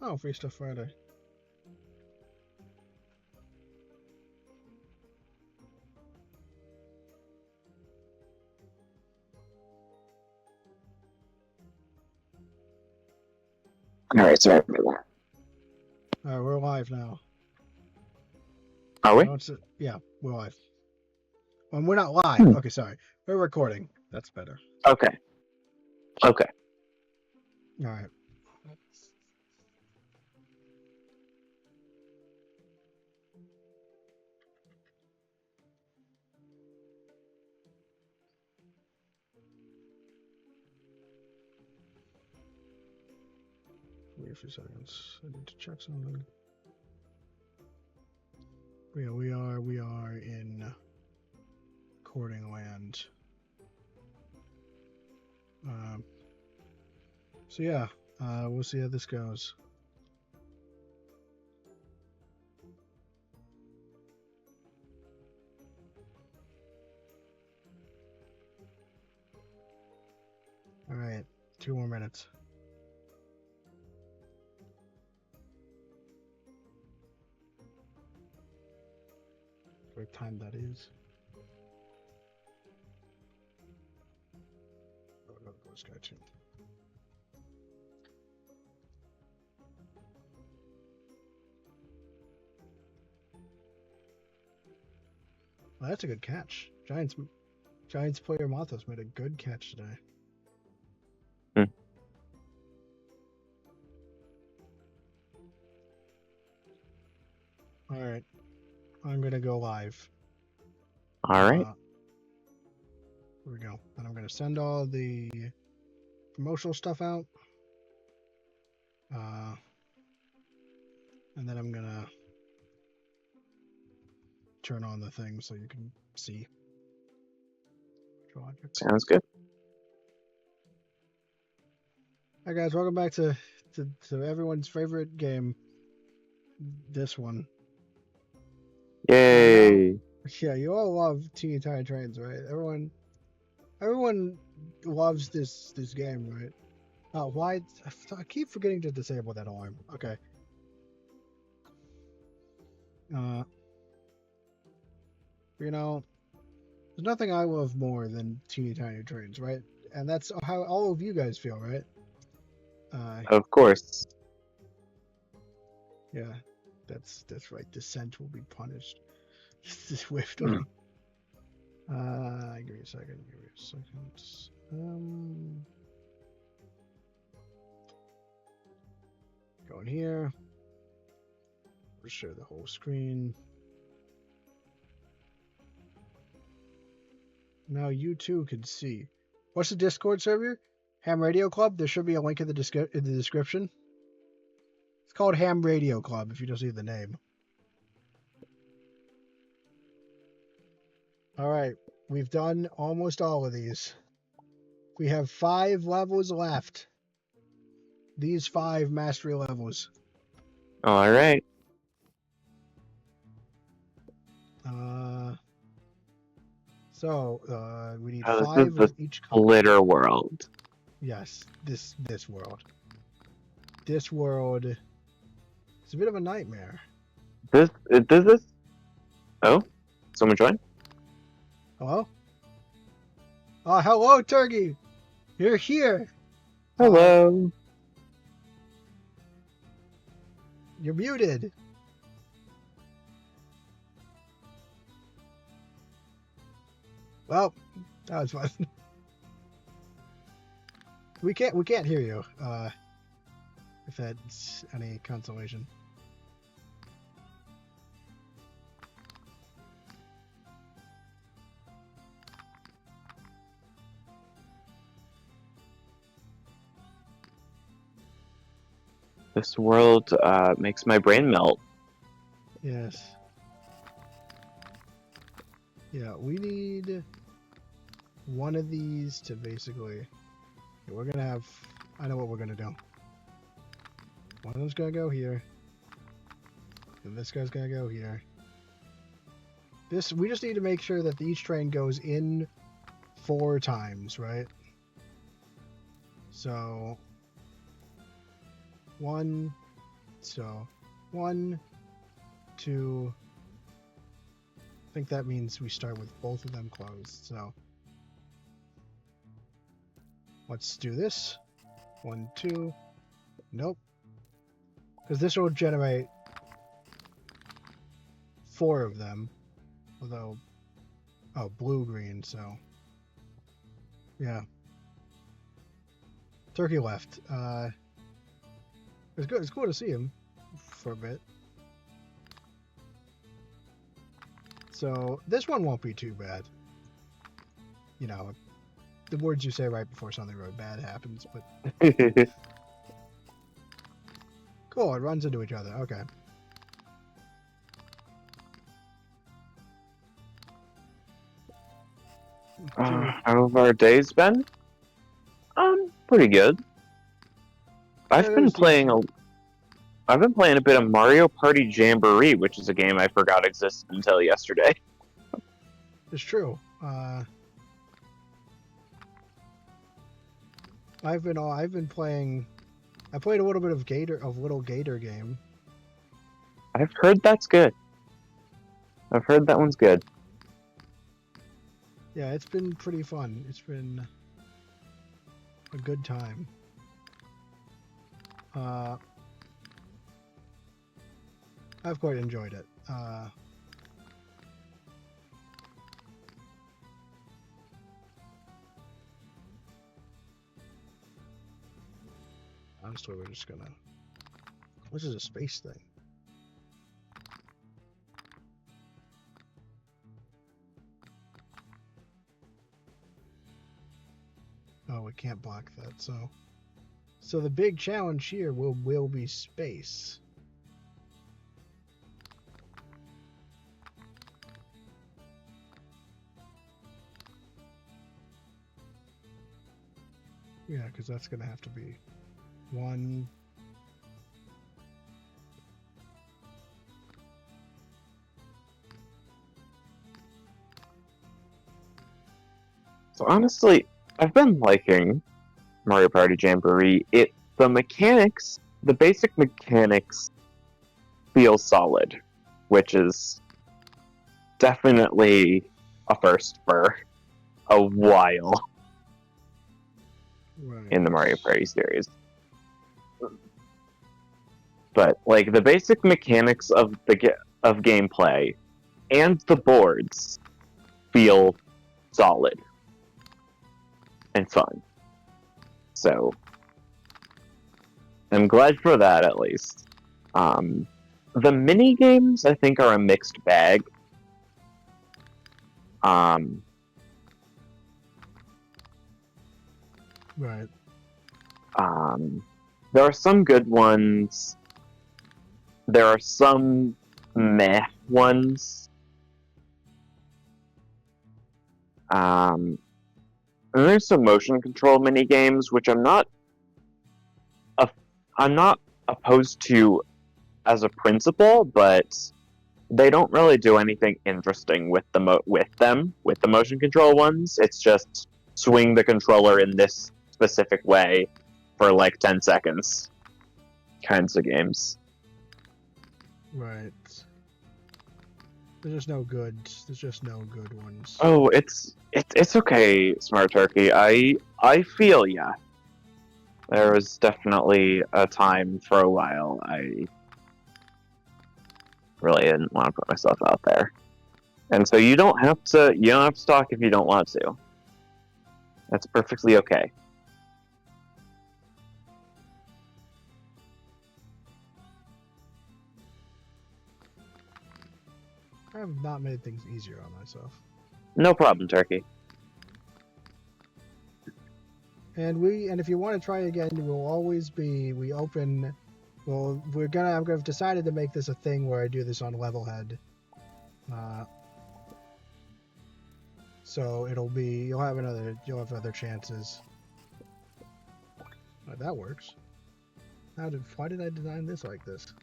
Oh, Free Stuff Friday. All right, sorry about that. All right, we're live now. Are we? Yeah, we're live. Well, we're not live. Okay, sorry. We're recording. That's better. Okay. Okay. All right. Wait a few seconds. I need to check something. Yeah, we are in recording land. So yeah, we'll see how this goes. All right, 2 more minutes. What time that is? Oh, no, Bluesky too. Well, that's a good catch. Giants player Mathos made a good catch today. All right, I'm gonna go live. All right. Here we go. And I'm gonna send all the promotional stuff out. And then I'm gonna turn on the thing so you can see. Sounds good. Hi guys, welcome back to everyone's favorite game. This one. Yay! Yeah, you all love Teeny Tiny Trains, right? Everyone loves this game, right? Why? I keep forgetting to disable that alarm. Okay. You know, there's nothing I love more than Teeny Tiny Trains, right? And that's how all of you guys feel, right? Of course. Yeah, that's right. Dissent will be punished swiftly. Give me a second. Go in here. We'll share the whole screen. Now you too can see. What's the Discord server? Ham Radio Club. There should be a link in the description. It's called Ham Radio Club. If you don't see the name. All right, we've done almost all of these. We have 5 levels left. These 5 mastery levels. All right. So we need Oh, 5 of each color. Glitter world. Yes, this world. This world is a bit of a nightmare. This. Oh, someone join? Hello? Oh, hello, Turkey. You're here. Hello. You're muted. Well, that was fun. We can't hear you. If that's any consolation. This world makes my brain melt. Yes. Yeah, we need one of these to basically. We're gonna have. I know what we're gonna do. One of them's gonna go here. And this guy's gonna go here. We just need to make sure that each train goes in 4 times, right? So 1, So 1, 2. I think that means we start with both of them closed. So let's do this. 1, 2. Nope. Because this will generate 4 of them. Although, oh, blue, green, so. Yeah. Turkey left. It's good. It's cool to see him for a bit. So this one won't be too bad. You know, the words you say right before something really bad happens, but cool. It runs into each other. Okay. How have our days been? Pretty good. I've been playing a bit of Mario Party Jamboree, which is a game I forgot existed until yesterday. It's true. I've been playing. I played a little bit of Little Gator game. I've heard that's good. I've heard that one's good. Yeah, it's been pretty fun. It's been a good time. I've quite enjoyed it. Honestly, we're just gonna. This is a space thing. Oh, we can't block that. So the big challenge here will be space. Yeah, because that's gonna have to be 1. So honestly, I've been liking Mario Party Jamboree. The basic mechanics feel solid, which is definitely a first for a while in the Mario Party series. But like the basic mechanics of gameplay and the boards feel solid and fun. So I'm glad for that, at least. The mini games, I think, are a mixed bag. Right. There are some good ones. There are some meh ones. And there's some motion control mini games, which I'm not opposed to as a principle, but they don't really do anything interesting with the motion control ones. It's just swing the controller in this specific way for like 10 seconds kinds of games. Right. There's just no good ones. Oh, it's okay, Smart Turkey. I feel ya. There was definitely a time for a while I really didn't want to put myself out there. And so you don't have to talk if you don't want to. That's perfectly okay. I have not made things easier on myself. No problem, Turkey. And if you want to try again, we'll always be I've decided to make this a thing where I do this on Levelhead. So you'll have other chances. Oh, that works. Why did I design this like this?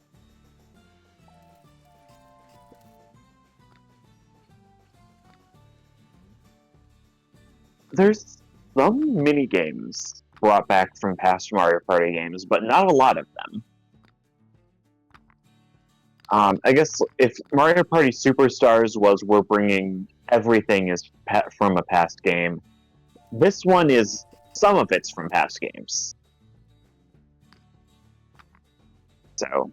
There's some mini games brought back from past Mario Party games, but not a lot of them. I guess if Mario Party Superstars was we're bringing everything is from a past game, this one is some of it's from past games. So,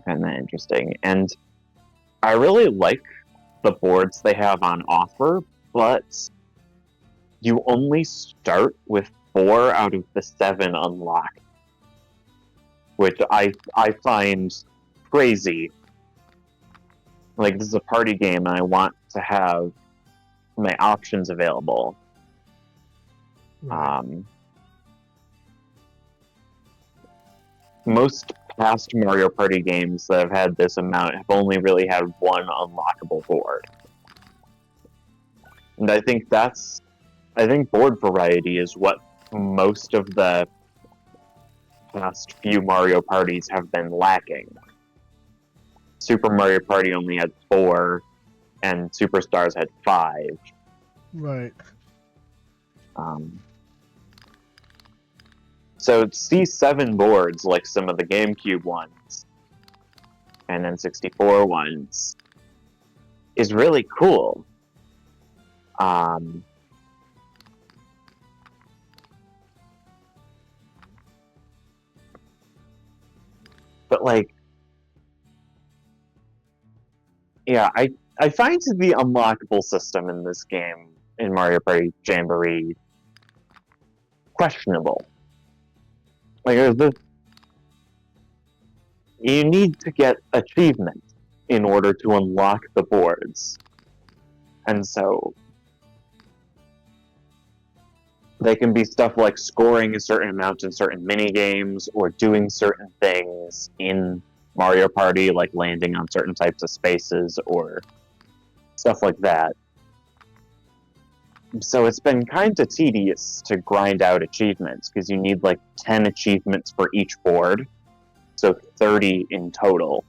kind of interesting. And I really like the boards they have on offer, but you only start with 4 out of the 7 unlocked, which I find crazy. Like, this is a party game, and I want to have my options available. Right. Most past Mario Party games that have had this amount have only really had one unlockable board. And I think board variety is what most of the past few Mario Parties have been lacking. Super Mario Party only had 4, and Superstars had 5. Right. So see 7 boards like some of the GameCube ones and then 64 ones is really cool. But like, yeah, I find the unlockable system in this game in Mario Party Jamboree questionable. Like, you need to get achievements in order to unlock the boards. And so they can be stuff like scoring a certain amount in certain mini games or doing certain things in Mario Party, like landing on certain types of spaces or stuff like that. So it's been kind of tedious to grind out achievements because you need like 10 achievements for each board, so 30 in total.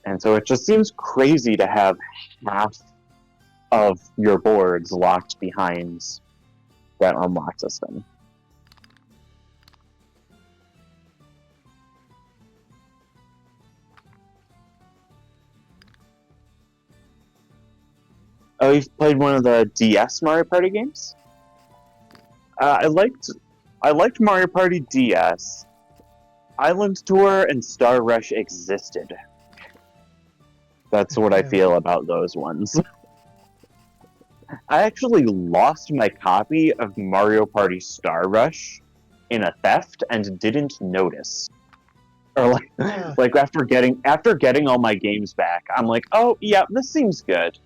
And so it just seems crazy to have half of your boards locked behind that unlock system. Oh, you've played one of the DS Mario Party games? I liked Mario Party DS. Island Tour and Star Rush existed. That's what I feel about those ones. I actually lost my copy of Mario Party Star Rush in a theft and didn't notice. Or like after getting all my games back, I'm like, oh yeah, this seems good.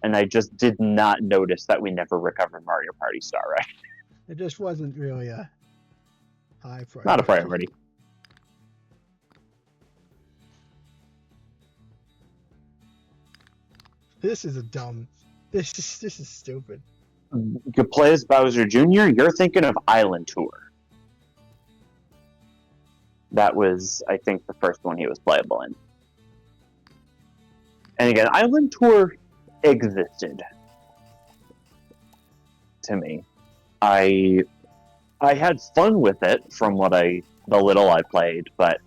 And I just did not notice that we never recovered Mario Party Star Rush. It just wasn't really a high priority. Not a priority. This is This is stupid. You play as Bowser Jr., you're thinking of Island Tour. That was, I think, the first one he was playable in. And again, Island Tour existed to me. I had fun with it from the little I played, but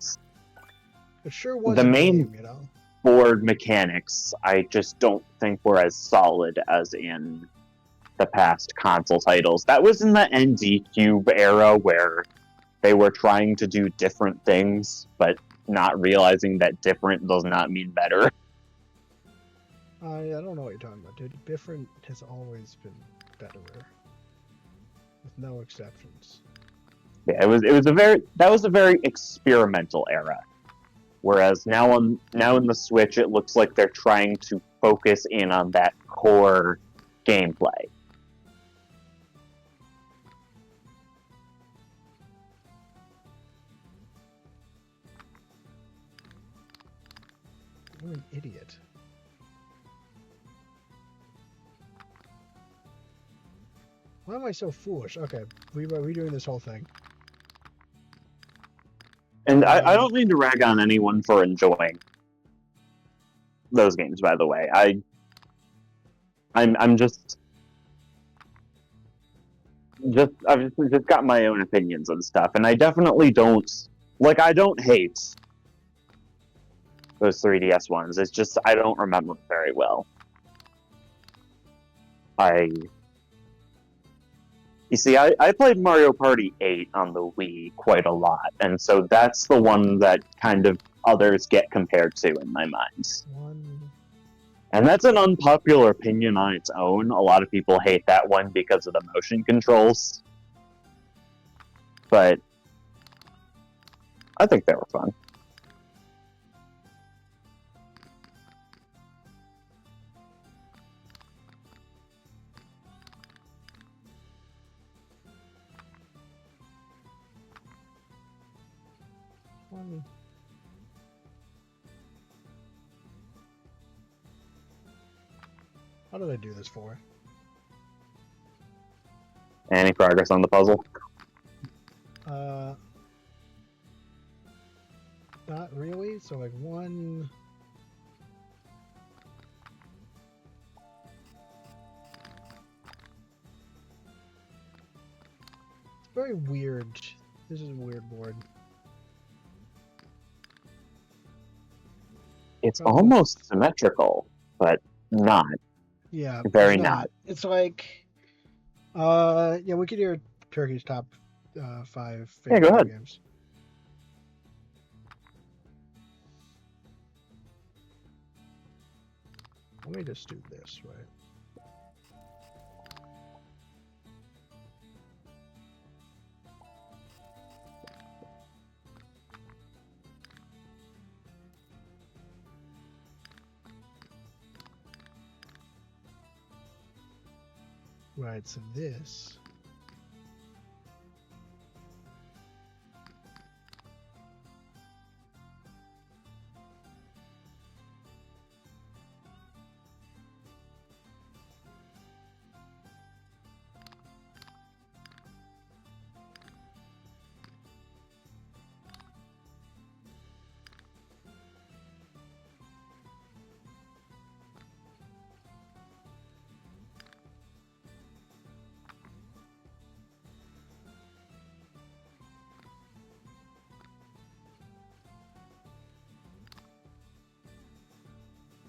it sure was the main game, you know? board mechanics I just don't think were as solid as in the past console titles. That was in the ND Cube era where they were trying to do different things, but not realizing that different does not mean better. I don't know what you're talking about, dude. Different has always been better, with no exceptions. Yeah, that was a very experimental era. Whereas now in the Switch, it looks like they're trying to focus in on that core gameplay. You're an idiot. Why am I so foolish? Okay, we're redoing this whole thing. And I don't mean to rag on anyone for enjoying those games, by the way. I've just got my own opinions on stuff, and I definitely don't hate those 3DS ones. It's just I don't remember them very well. You see, I played Mario Party 8 on the Wii quite a lot, and so that's the one that kind of others get compared to in my mind. And that's an unpopular opinion on its own. A lot of people hate that one because of the motion controls. But I think they were fun. How did I do this for? Any progress on the puzzle? Not really. So like one. It's very weird. This is a weird board. It's almost symmetrical, but not. Yeah, Very not. It's like, yeah, we could hear Turkey's top 5 favorite go ahead. games. Let me just do this, right? Right, so this.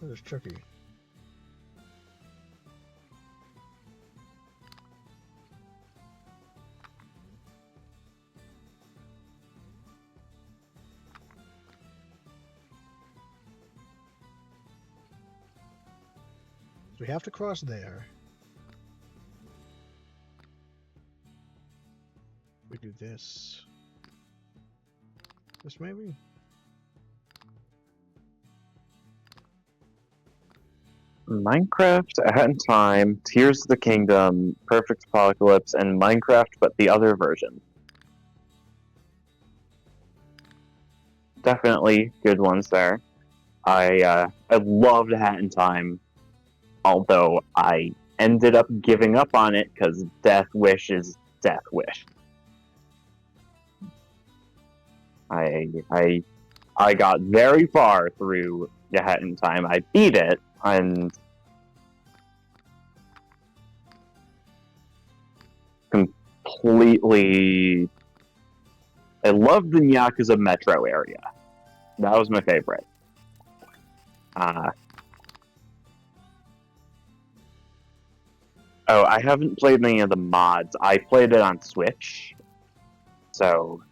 That is tricky. So we have to cross there. We do this. This maybe? Minecraft, A Hat in Time, Tears of the Kingdom, Perfect Apocalypse, and Minecraft, but the other version. Definitely good ones there. I loved A Hat in Time, although I ended up giving up on it because Death Wish is Death Wish. I got very far through A Hat in Time. I beat it, and completely. I loved the Yakuza Metro area. That was my favorite. Oh, I haven't played any of the mods. I played it on Switch, so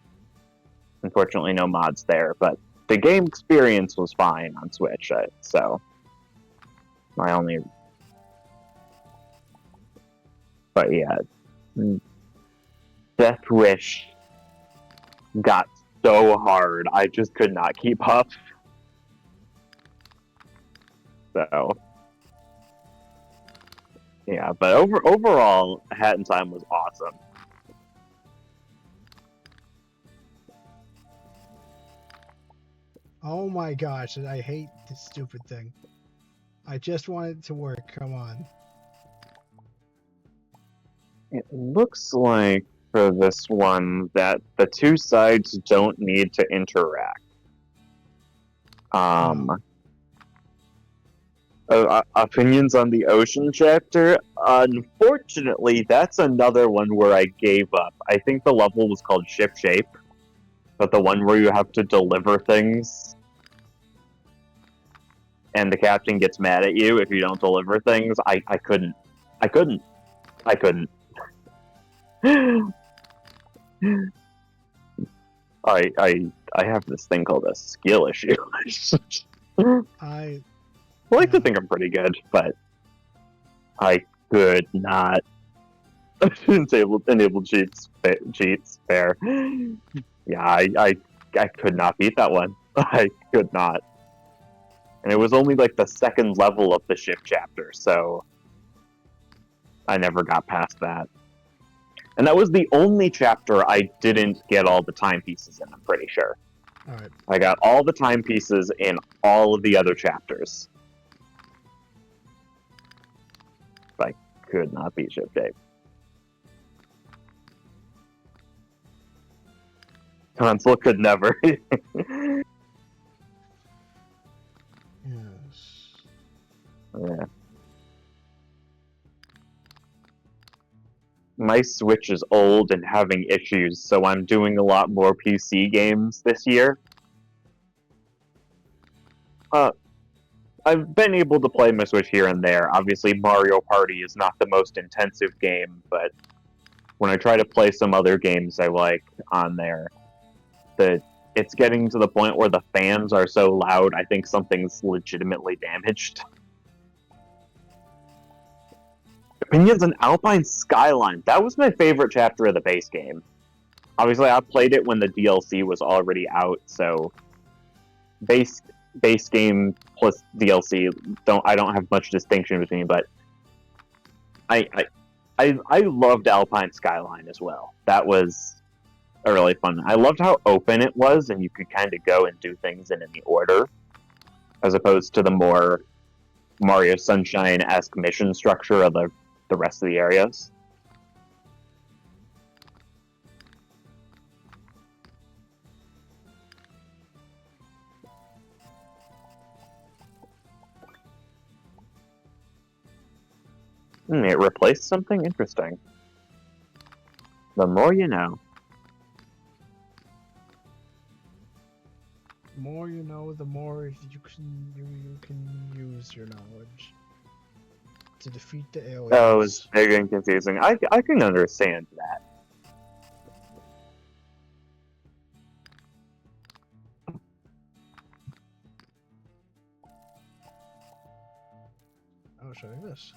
unfortunately no mods there. But the game experience was fine on Switch, so my only. But yeah, Death Wish got so hard, I just could not keep up. So, yeah, but overall, Hat in Time was awesome. Oh my gosh, I hate this stupid thing. I just want it to work, come on. It looks like for this one that the two sides don't need to interact. Opinions on the ocean chapter? Unfortunately, that's another one where I gave up. I think the level was called Ship Shape, but the one where you have to deliver things. and the captain gets mad at you if you don't deliver things, I couldn't. I couldn't. I have this thing called a skill issue. I like to think I'm pretty good, but I could not enable cheats. Fair. Yeah, I could not beat that one. I could not. And it was only like the second level of the ship chapter, so I never got past that. And that was the only chapter I didn't get all the timepieces in, I'm pretty sure. Alright. I got all the timepieces in all of the other chapters. I could not beat Ship Shape. Console could never. Yes. Yeah. My Switch is old and having issues, so I'm doing a lot more PC games this year. I've been able to play my Switch here and there. Obviously, Mario Party is not the most intensive game, but when I try to play some other games I like on there, it's getting to the point where the fans are so loud, I think something's legitimately damaged. Opinions on Alpine Skyline. That was my favorite chapter of the base game. Obviously, I played it when the DLC was already out, so base game plus DLC I don't have much distinction between, but I loved Alpine Skyline as well. That was a really fun. I loved how open it was, and you could kind of go and do things in any order, as opposed to the more Mario Sunshine-esque mission structure of the rest of the areas. It replaced something interesting. The more you know. The more you know, the more you can use your knowledge to defeat the aliens. Oh, it's big and confusing. I can understand that. I'll show you this.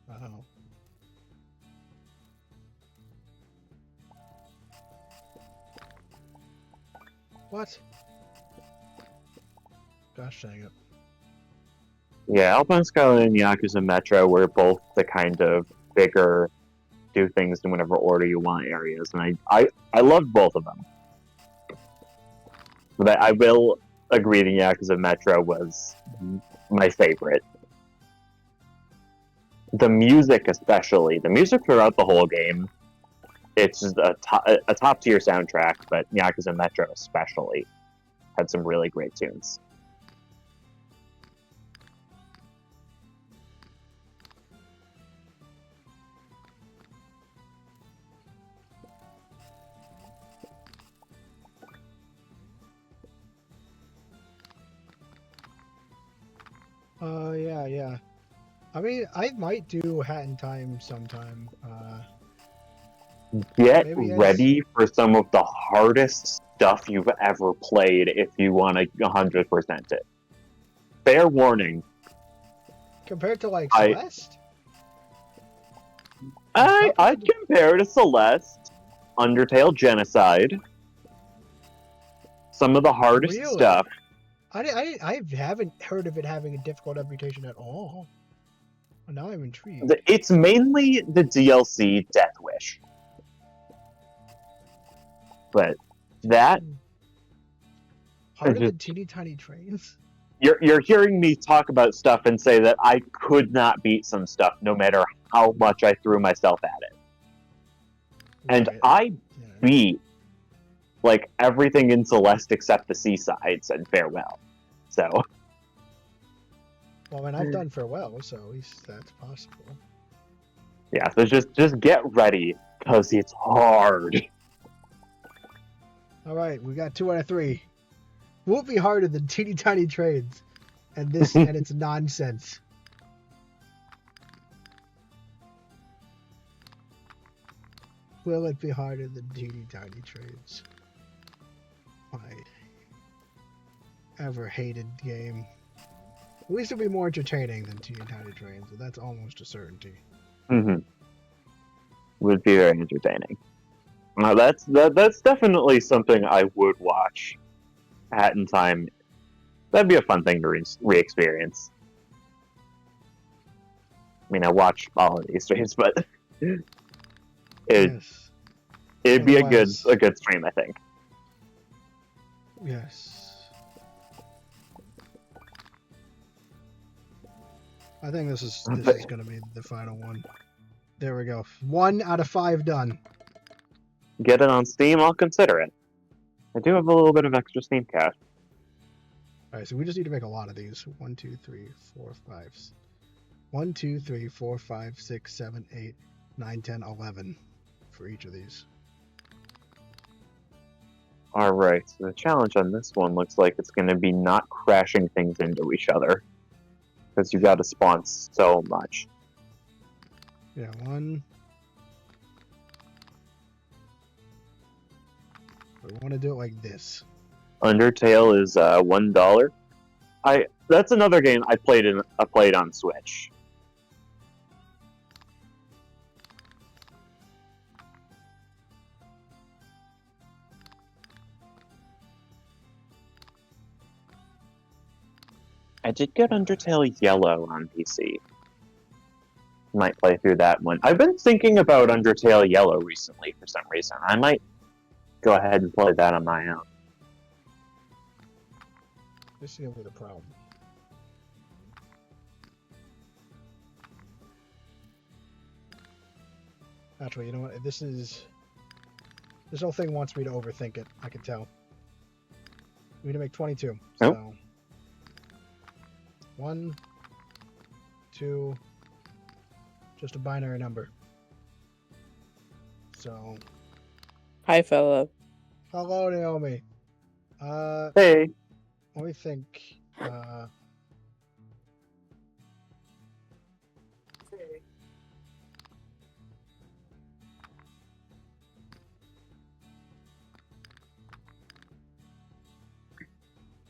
Oh. What? Gosh dang it. Yeah, Alpine Skyline and Yakuza Metro were both the kind of bigger, do things in whatever order you want areas, and I loved both of them. But I will agree that Yakuza Metro was my favorite. The music especially. The music throughout the whole game, it's just a top-tier soundtrack, but Yakuza Metro especially had some really great tunes. Yeah. I mean, I might do Hat in Time sometime. Get ready for some of the hardest stuff you've ever played if you want to 100% it. Fair warning. Compared to, like, Celeste? I'd compare to Celeste, Undertale Genocide, some of the hardest stuff. I haven't heard of it having a difficult reputation at all. Now I'm intrigued. It's mainly the DLC Death Wish. But that... Harder than teeny tiny trains? You're hearing me talk about stuff and say that I could not beat some stuff no matter how much I threw myself at it. And I beat like everything in Celeste except the seasides and Farewell. So well, and I've done Farewell, so at least that's possible. Yeah, so just get ready because it's hard. All right, we got 2 out of 3. Will it be harder than Teeny Tiny Trades and this and its nonsense? Will it be harder than Teeny Tiny Trades? My ever hated game. At least it'll be more entertaining than Teeny Tiny Trades, but that's almost a certainty. Mm-hmm. Would be very entertaining. That's definitely something I would watch at in time. That'd be a fun thing to re-experience. I mean, I watch all of these streams, but Yes. it'd be a Otherwise- good stream, I think. Yes. I think this is going to be the final one. There we go. 1 out of 5 done. Get it on Steam, I'll consider it. I do have a little bit of extra Steam cash. All right, so we just need to make a lot of these. 1, 2, 3, 4, 5. 1, 2, 3, 4, 5, 6, 7, 8, 9, 10, 11 for each of these. Alright, so the challenge on this one looks like it's going to be not crashing things into each other. Because you got to spawn so much. Yeah, 1. We want to do it like this. Undertale is $1. That's another game I played on Switch. I did get Undertale Yellow on PC. Might play through that one. I've been thinking about Undertale Yellow recently for some reason. I might go ahead and play that on my own. This is going to be the problem. Actually, you know what? This whole thing wants me to overthink it. I can tell. We need to make 22. Oh. So 1, 2, just a binary number. So. Hi, Philip. Hello, Naomi. Hey. Let me think.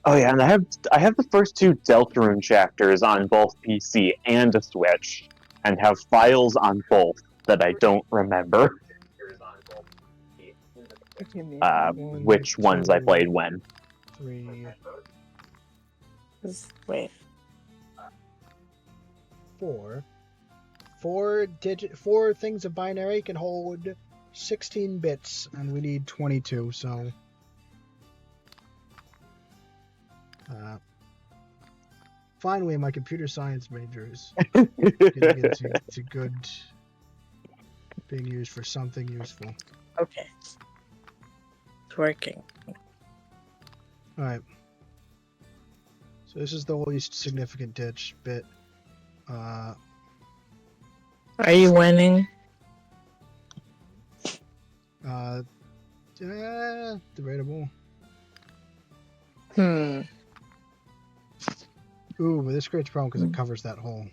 Oh yeah, and I have the first 2 Deltarune chapters on both PC and a Switch, and have files on both that I don't remember. Which ones I played when. 3, Wait. 4. 4 things of binary can hold 16 bits, and we need 22. So. Finally, my computer science major is getting into good, being used for something useful. Okay. It's working. All right. So this is the least significant ditch bit. Are you winning? Debatable. Ooh, but this creates a problem because it covers that hole.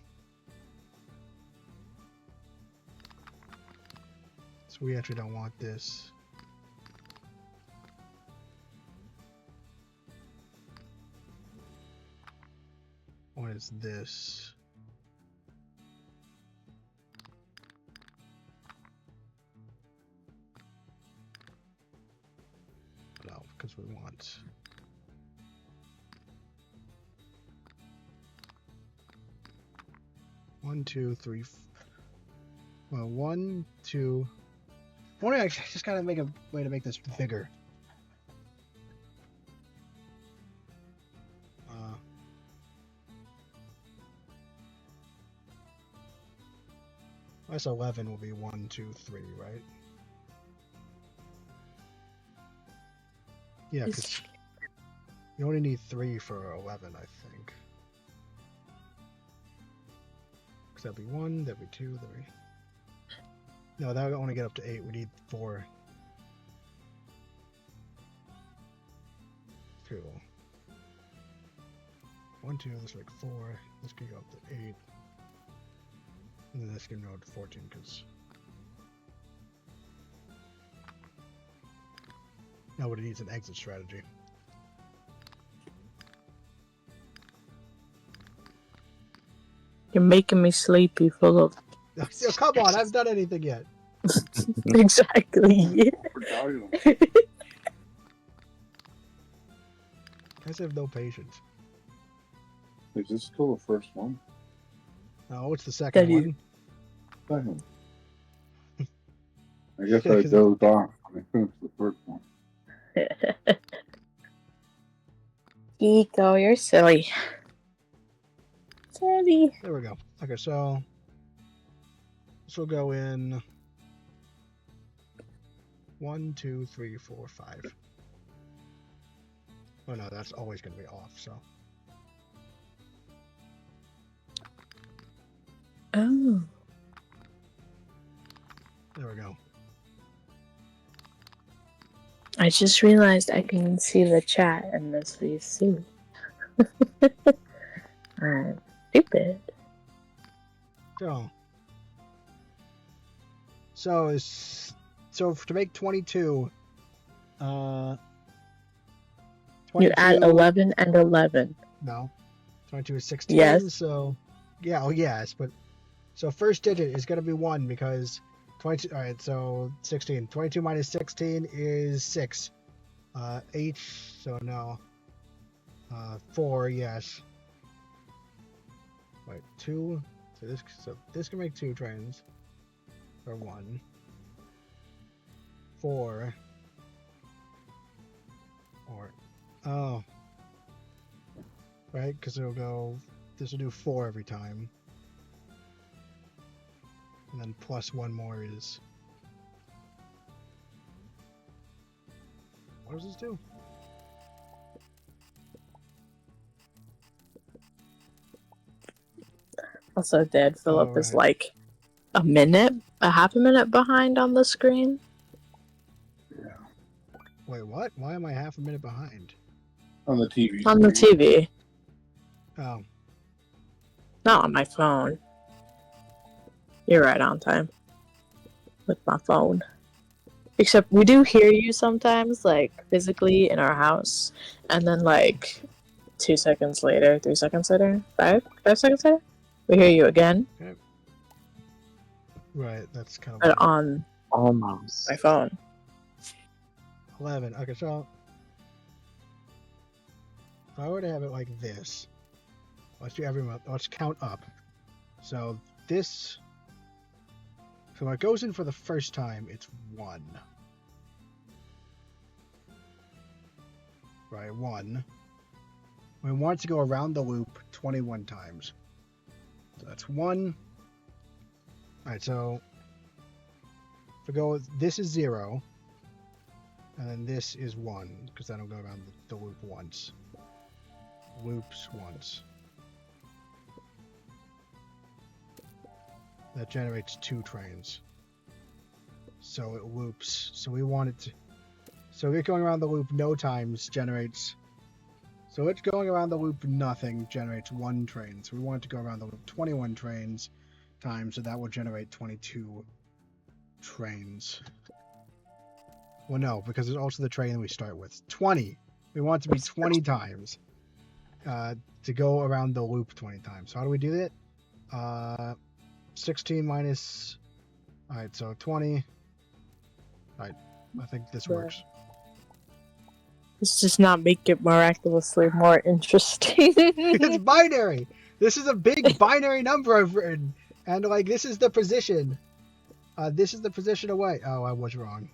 So we actually don't want this. What is this? No, because we want. One, two, three. Well, 1, 2. I just gotta make a way to make this bigger. I guess 11 will be 1, 2, 3, right? Yeah, because you only need 3 for 11, I think. Because that'd be 1, that'd be 2, that'd be... No, that would only get up to 8. We need 4. Cool. 1, 2, this like 4. This can go up to 8. And then this can go to 14 because now what it needs an exit strategy. You're making me sleepy, Philip. Oh, come on, I haven't done anything yet. Exactly. I just have no patience. Is this still the first one? Oh, it's the second one. Second. I guess I dozed off when I finished the first one. Ego, you're silly. Silly. There we go. Okay, so this will go in 1, 2, 3, 4, 5. Oh no, that's always going to be off, so. Oh. There we go. I just realized I can see the chat in this VC. I'm stupid. So to make 22, 22, You add 11 and 11. No, 22 is 16. Yes. So yeah, oh yes, but so first digit is going to be 1 because 22. All right, so 16. 22 minus 16 is 6. 8. So no. 4. Yes. Wait, 2. So this can make 2 trains. Or 1. 4. Or oh. Right, because it'll go. This will do 4 every time. And then plus 1 more is. What does this do? Also, Dad Philip is right. like a half a minute behind on the screen. Wait, what? Why am I half a minute behind? On the TV. On the TV. Oh. Not on my phone. You're right on time. With my phone. Except we do hear you sometimes, like, physically in our house. And then, like, 2 seconds later, 3 seconds later, 5 seconds later, we hear you again. Okay. Right, that's kind of But weird. on Almost. my phone. 11. Okay, so if I were to have it like this, let's do every month. Let's count up. So this, so when it goes in for the first time, it's 1. Right, 1. We want it to go around the loop 21 times. So that's 1. Alright, so if we go, this is 0. And then this is 1, because that'll go around the loop once. Loops once. That generates 2 trains. So it loops. So we want it to. So it going around the loop no times generates. So it's going around the loop nothing generates 1 train. So we want it to go around the loop 21 trains times. So that will generate 22 trains. Well, no, because it's also the train we start with. 20. We want it to be 20 times to go around the loop 20 times. So how do we do that? 16 minus... Alright, so 20. Alright, I think this works. This does not make it miraculously more interesting. It's binary! This is a big binary number I've written. And, like, this is the position. This is the position away. Oh, I was wrong.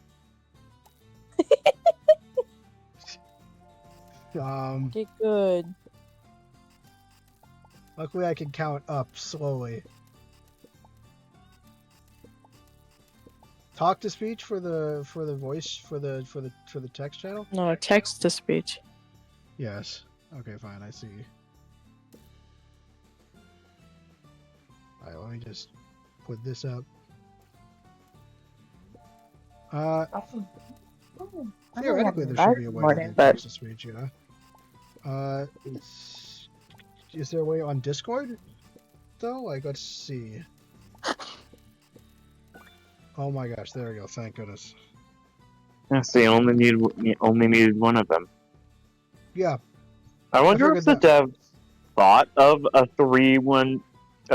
Get good. Luckily I can count up slowly. Talk to speech for the voice for the text channel? No, text to speech. Yes. Okay, fine, I see. Alright, let me just put this up. Theoretically there should be a way to do text to speech, you know? Is there a way on Discord though? Like, let's see. Oh my gosh, there we go. Thank goodness. Yes, you only needed one of them. Yeah, I wonder figured if the that. dev thought of a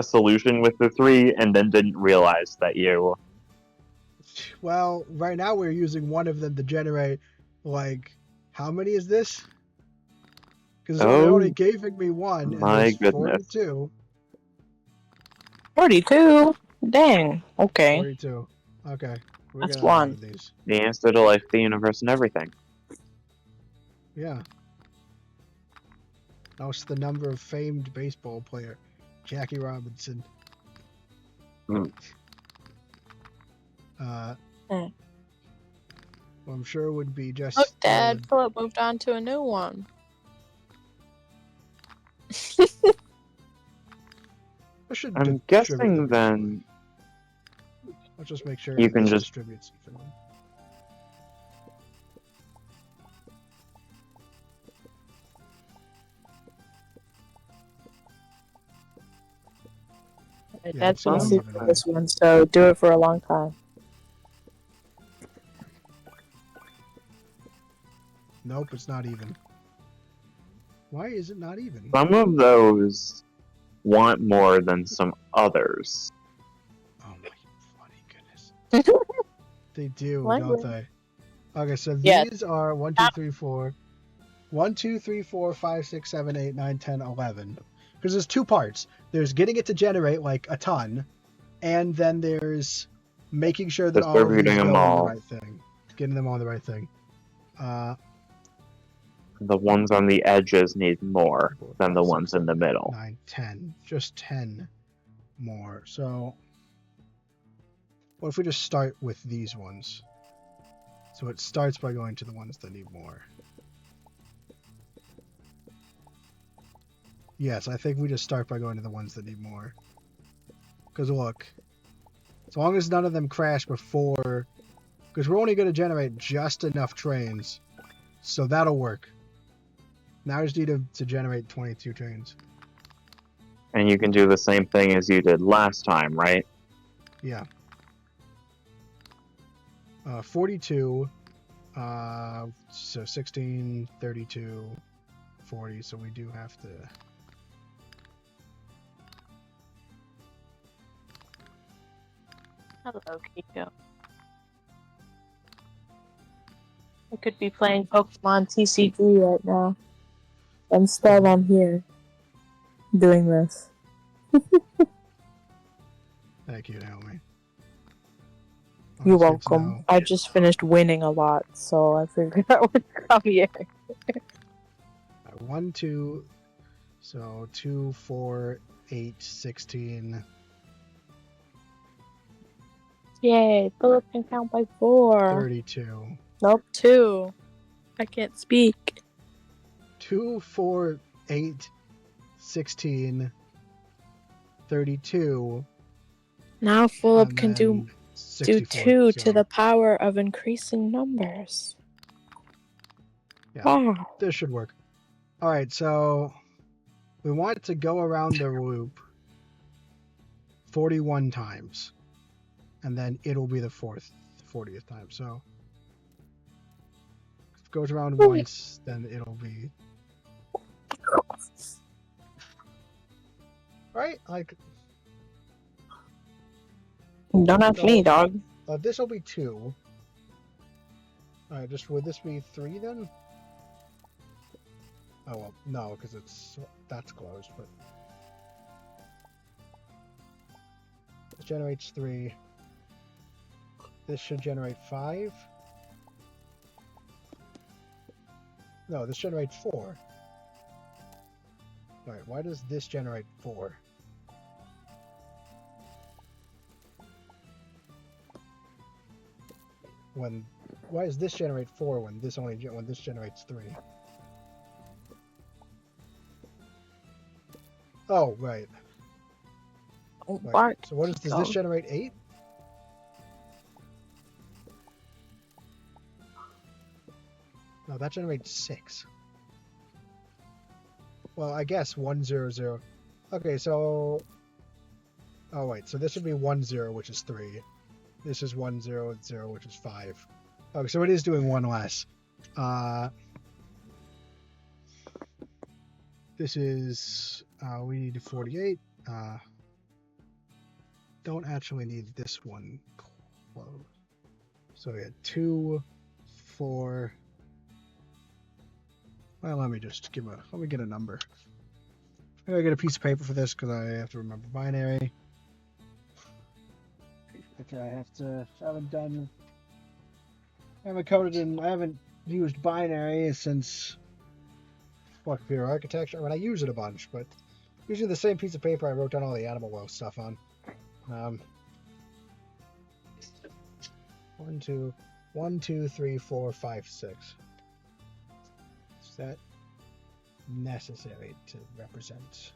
solution with the 3, and then didn't realize that you. Well, right now we're using one of them to generate, like, how many is this? Because they're only Oh giving me one, and my there's goodness. 42. 42? Dang. Okay. 42. Okay, we're That's gonna have one one. of these. The answer to life, the universe, and everything. Yeah. That's the number of famed baseball player, Jackie Robinson. Hmm. Well, I'm sure it would be just. Look, Dad, Philip moved on to a new one. I'm guessing then Let's just make sure you that can this just. distributes evenly. My Yeah, Dad's it's gonna not sleep even for high. this one, so do it for a long time. Nope, it's not even. Why is it not even? Some of those want more than some others. Oh my bloody goodness. They do, Language. don't they? Okay, so Yes. these are 1, 2, 3, 4. 1, 2, 3, 4, 5, 6, 7, 8, 9, 10, 11. Because there's two parts. There's getting it to generate like a ton, and then there's making sure that all of these Distributing them go on the all. right thing. Getting them on the right thing. The ones on the edges need more 4, than 5, the 6, ones in the 7, 8, middle. 9, 10. Just 10 more. So what if we just start with these ones? So it starts by going to the ones that need more. Yes, I think we just start by going to the ones that need more. Because look, as long as none of them crash before... Because we're only going to generate just enough trains. So that'll work. Now I just need to generate 22 trains. And you can do the same thing as you did last time, right? Yeah. 42. So 16, 32, 40. So we do have to... Hello, Kiko. I could be playing Pokemon TCG right now. Instead, I'm here doing this. Thank you, Naomi. You're That's good to welcome. know. I just finished winning a lot, so I figured I would come here. 1, 2, so 2, 4, 8, 16. Yay, Philip can count by 4. 32. Nope, 2. I can't speak. 2, 4, 8, 16, 32. Now Philip and can do 64, 2 so, to the power of increasing numbers. Yeah. Wow. This should work. Alright, so we want to go around the loop 41 times. And then it'll be the 40th time. So if it goes around once, then it'll be... Right? Like... Don't ask me, dog. This will be 2. Alright, would this be 3 then? Oh, well, no, because that's closed, but... This generates 3. This should generate 5. No, this generates 4. Alright, why does this generate 4? Why does this generate 4 when this generates 3? Oh, right. Oh, Right. bark. So does this generate 8? No, that generates 6. Well, I guess 100. Okay, so. Oh wait, so this would be 10, which is 3. This is 100, which is 5. Okay, so it is doing one less. This is we need 48. Don't actually need this one closed. So we had 2, 4. Well, let me get a number. I gotta get a piece of paper for this because I have to remember binary. Okay, I haven't used binary since computer architecture. I mean, I use it a bunch, but using the same piece of paper I wrote down all the animal world stuff on. 1, 2, 3, 4, 5, 6. Is that necessary to represent?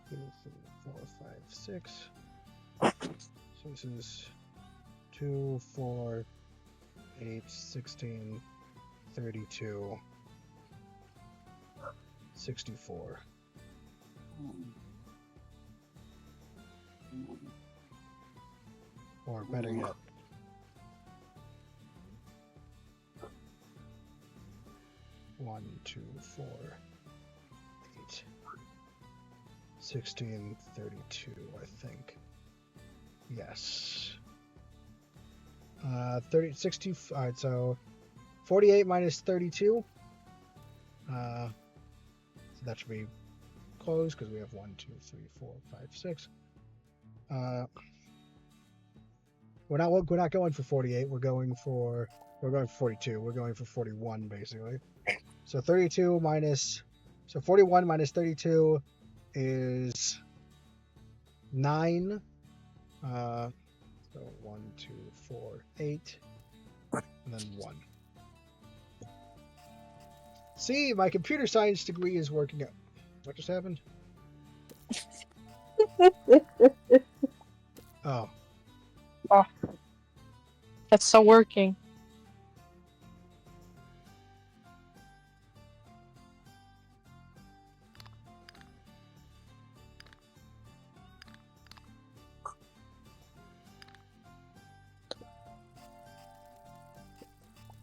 2, 3, 4, 5, 6. So this is 2, 4, 8, 16, 32, 64. Or better yet, 1, 2, 4, 8, 16, 32, I think. Yes. 60, alright, so 48 minus 32. So that should be closed because we have 1, 2, 3, 4, 5, 6. We're not going for 48. We're going for 42. We're going for 41 basically. So 41 minus 32 is 9. So 1, 2, 4, 8, and then 1. See, my computer science degree is working out. What just happened? Oh. Oh. That's still working.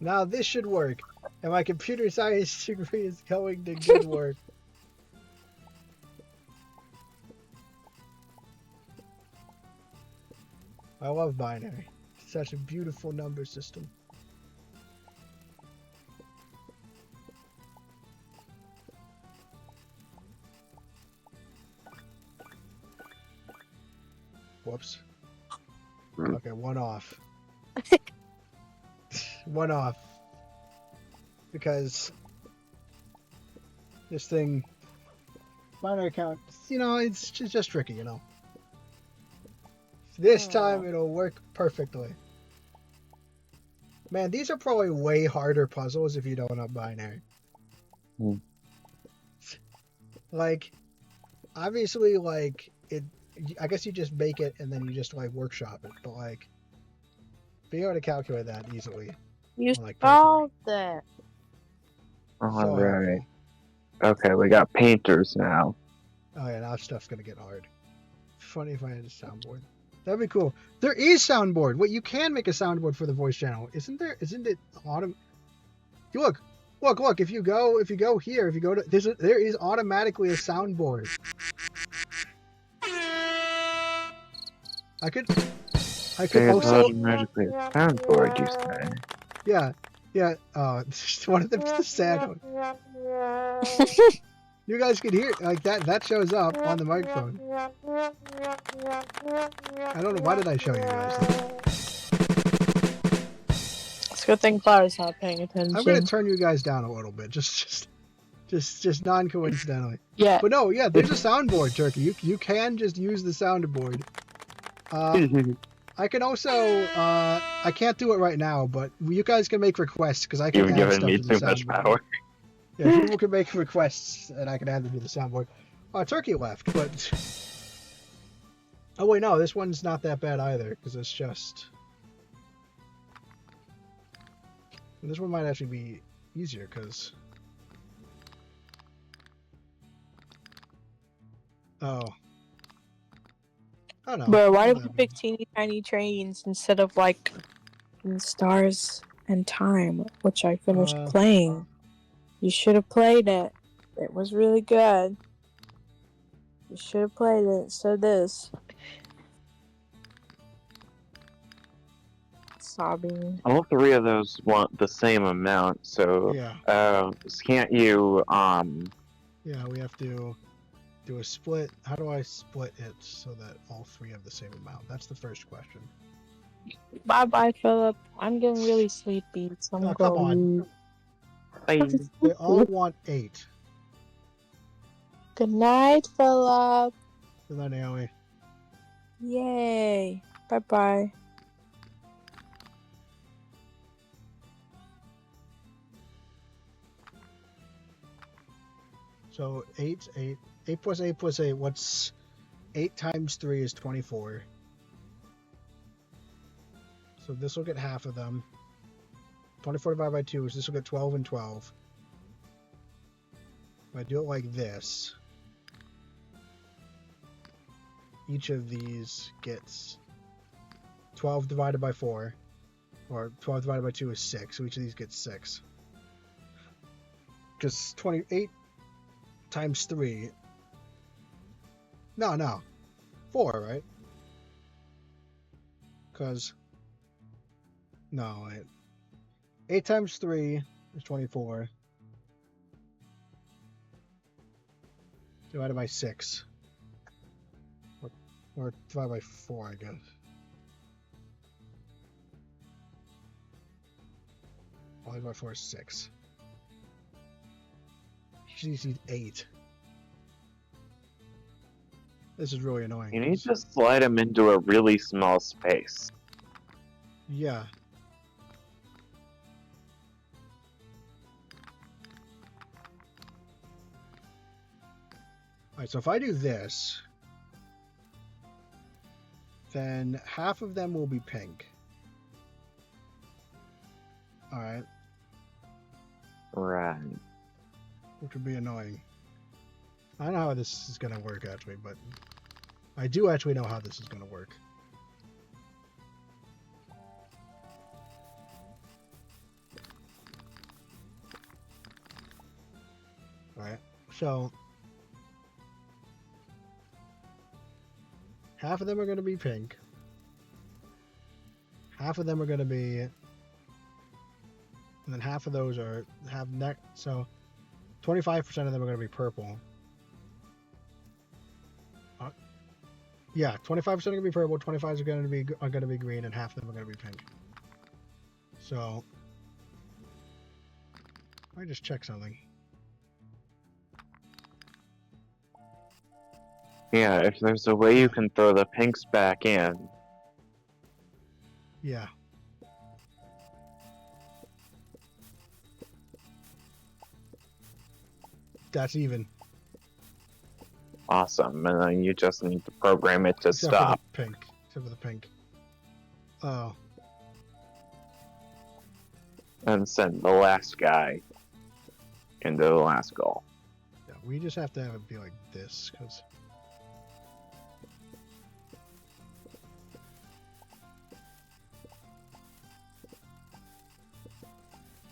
Now this should work. And my computer science degree is going to good work. I love binary. It's such a beautiful number system. Whoops. Okay, one off. One off. Because this thing, binary count, it's just tricky, This time it'll work perfectly. Man, these are probably way harder puzzles if you don't know binary. Like, obviously, I guess you just make it and then you just workshop it, but being able to calculate that easily. You solved that. Alright. Okay, we got painters now. Oh yeah, now stuff's gonna get hard. Funny if I had a soundboard. That'd be cool. There is soundboard. Wait, you can make a soundboard for the voice channel, isn't there? Isn't it Look. If you go here, there is automatically a soundboard. I could There's also automatically a soundboard, you say? Yeah. One of them is the sad one. You guys can hear it that shows up on the microphone. I don't know, why did I show you guys that? It's a good thing Clara's not paying attention. I'm gonna turn you guys down a little bit, just non-coincidentally. Yeah. But no, yeah, there's a soundboard, Turkey. You can just use the soundboard. I can also, I can't do it right now, but you guys can make requests, because I can You've add given stuff me to the too much soundboard. power. Yeah, people can make requests, and I can add them to the soundboard. Turkey left, but... Oh wait, no, this one's not that bad either, because it's just... This one might actually be easier, because Oh. I don't know. Bro, why What did we does that pick mean? teeny tiny trains instead of like in Stars and Time, which I finished playing? You should have played it. It was really good. You should have played it instead of this. Sobbing. All three of those want the same amount, so Yeah. can't you Yeah, we have to do a split. How do I split it so that all three have the same amount? That's the first question. Bye bye, Philip. I'm getting really sleepy, so I'm Oh, come on. going. They all want 8. Good night, Philip. Good night, Naomi. Yay. Bye bye. So 8 plus 8 plus 8. What's 8 times 3 is 24. So this will get half of them. 24 divided by 2 is this will get 12 and 12. If I do it like this, each of these gets 12 divided by 4, or 12 divided by 2 is 6, so each of these gets 6. Because 28 times 3... No. 4, right? Because... No, 8 times 3 is 24. Divided by 6. Or divided by 4, I guess. Divided by 4 is 6. Usually you need 8. This is really annoying. you need to slide them into a really small space. Yeah. Alright, so if I do this, then half of them will be pink. Alright, Right. which would be annoying. I don't know how this is going to work, actually, but I do actually know how this is going to work. Alright, so half of them are going to be pink. Half of them are going to be... And then half of those have neck. So 25% of them are going to be purple. Yeah, 25% are going to be purple, 25 are going to be green, and half of them are going to be pink. So let me just check something. Yeah, if there's a way you can throw the pinks back in. Yeah. That's even. Awesome, and then you just need to program it to Except stop. for the pink. Except for the pink. Oh. And send the last guy into the last goal. Yeah, we just have to have it be like this, because...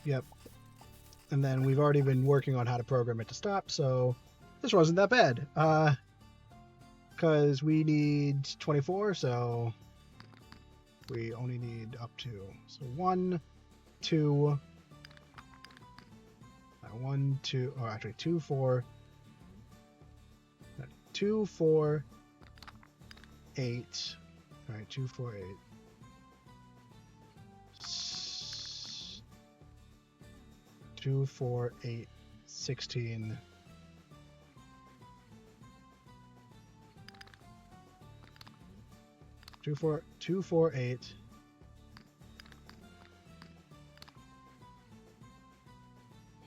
Yep. And then we've already been working on how to program it to stop, so this wasn't that bad. Because we need 24, so we only need up to. So 1, 2, 1, 2, or actually 2, 4, 2, 4, 8. All right, 2, 4, 8. 2, 4, 8, 16. 2, 4, 8.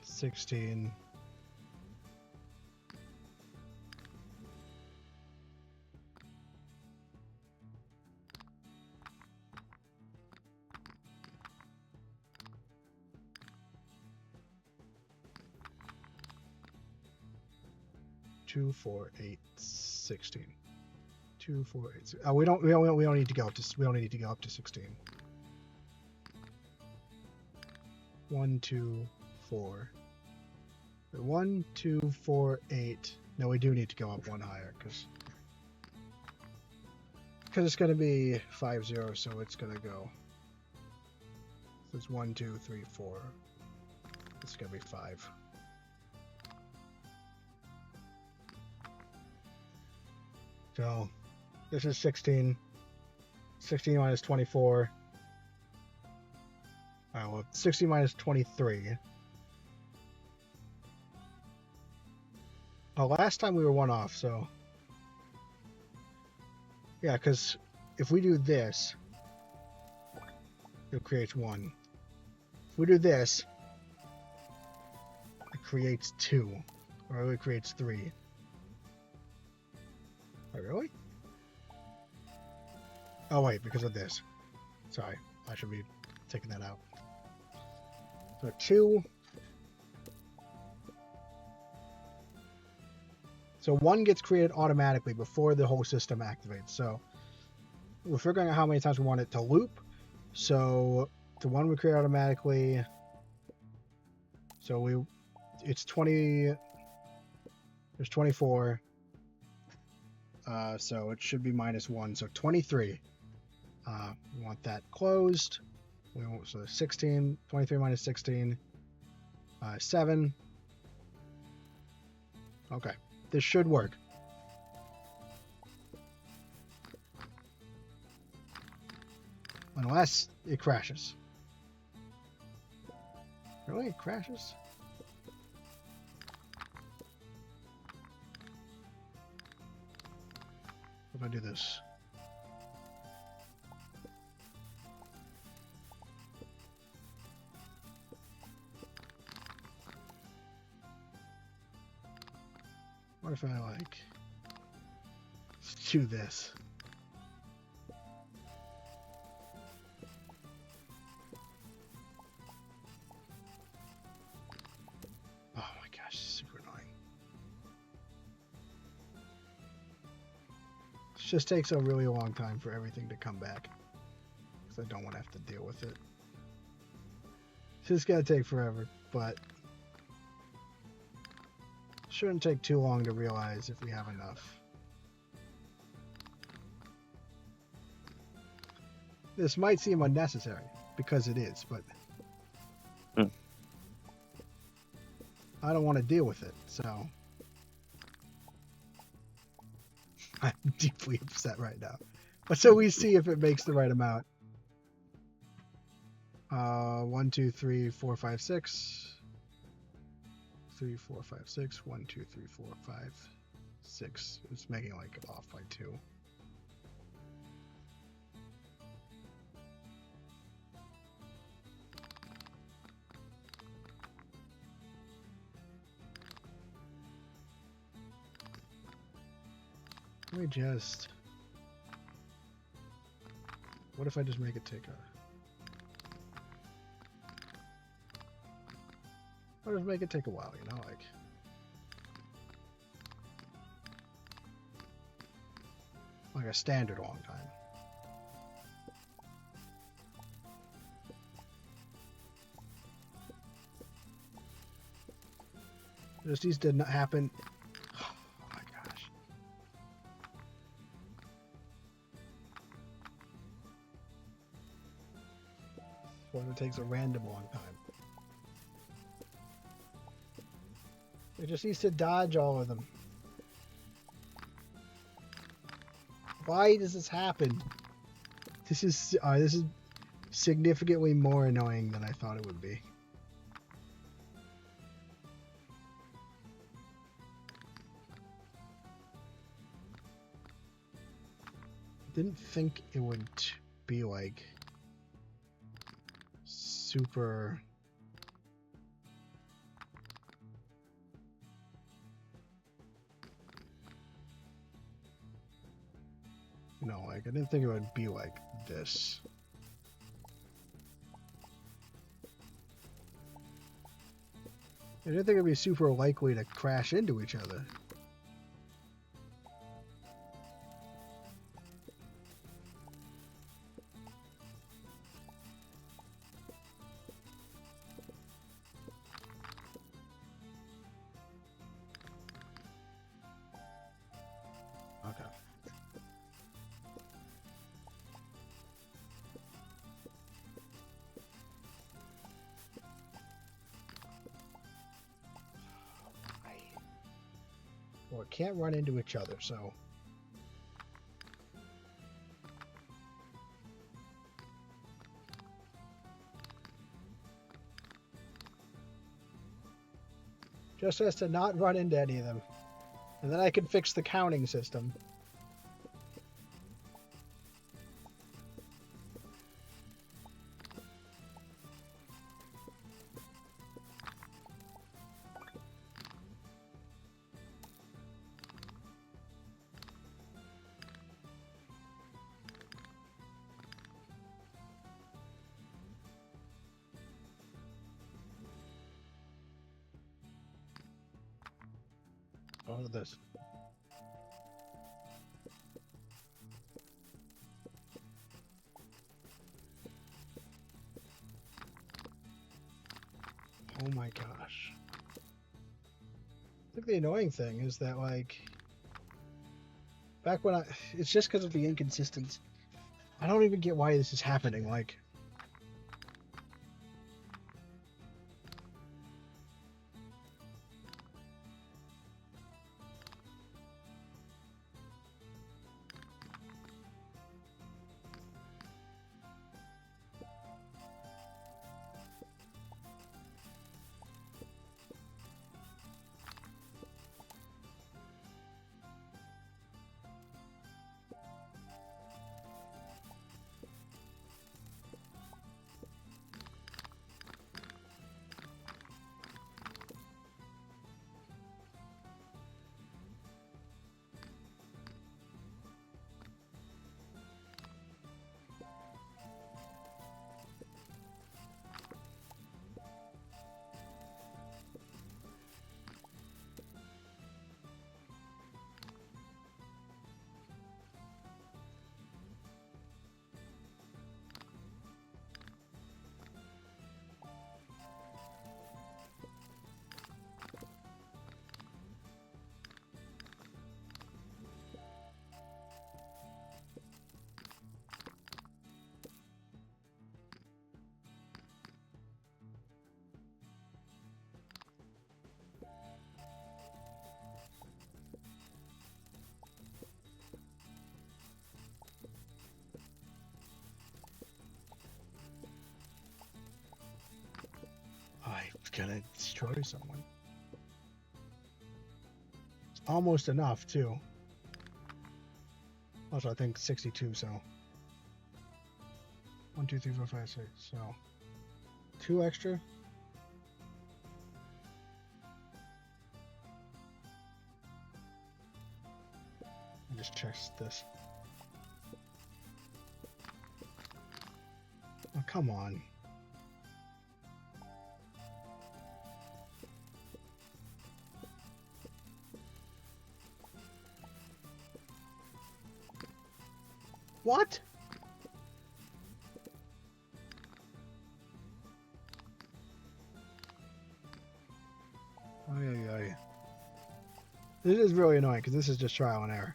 16. 2, 4, 8, 16. 2, 4, 8. We don't need to go up to. We only need to go up to 16. 1, 2, 4. 1, 2, 4, 8. No, we do need to go up one higher because it's going to be 5, 0, so it's going to go. So it's 1, 2, 3, 4. It's going to be 5. So this is 16. 16 minus 24. Alright, well, 16 minus 23. Oh, last time we were 1 off, so... Yeah, because if we do this, it creates 1. If we do this, it creates 2. Or it creates 3. Oh, really? Oh, wait, because of this. Sorry, I should be taking that out. So 2. So 1 gets created automatically before the whole system activates. So we're figuring out how many times we want it to loop. So the 1 we create automatically. So it's 20. There's 24. So it should be minus 1. So 23. We want that closed. So 16. 23 minus 16. 7. Okay. This should work. Unless it crashes. Really? It crashes? What if I do this? What if I do this? Oh my gosh, super annoying. It just takes a really long time for everything to come back. Because I don't want to have to deal with it. It's just gonna take forever, but shouldn't take too long to realize if we have enough. This might seem unnecessary, because it is, but I don't want to deal with it, so I'm deeply upset right now. But so we see if it makes the right amount. 1, 2, 3, 4, 5, 6. 3, 4, 5, 6. 1, 2, 3, 4, 5, 6. It's making off by 2. Let me just... What if I just make it take a... What if I make it take a while, you know, like a standard long time. Just these did not happen. Oh my gosh. Well, it takes a random long time. It just needs to dodge all of them. Why does this happen? This is significantly more annoying than I thought it would be. Didn't think it would be like super. No, I didn't think it would be like this. I didn't think it'd be super likely to crash into each other. Well, it can't run into each other, so... Just as to not run into any of them. And then I can fix the counting system. All of this. Oh my gosh. I think the annoying thing is that, like, back when it's just because of the inconsistency. I don't even get why this is happening. Like, I'm gonna destroy someone. It's almost enough, too. Also, I think 62, so... 1, 2, 3, 4, 5, 6, so... 2 extra? I just checked this. Oh, come on. What? Ay. This is really annoying because this is just trial and error.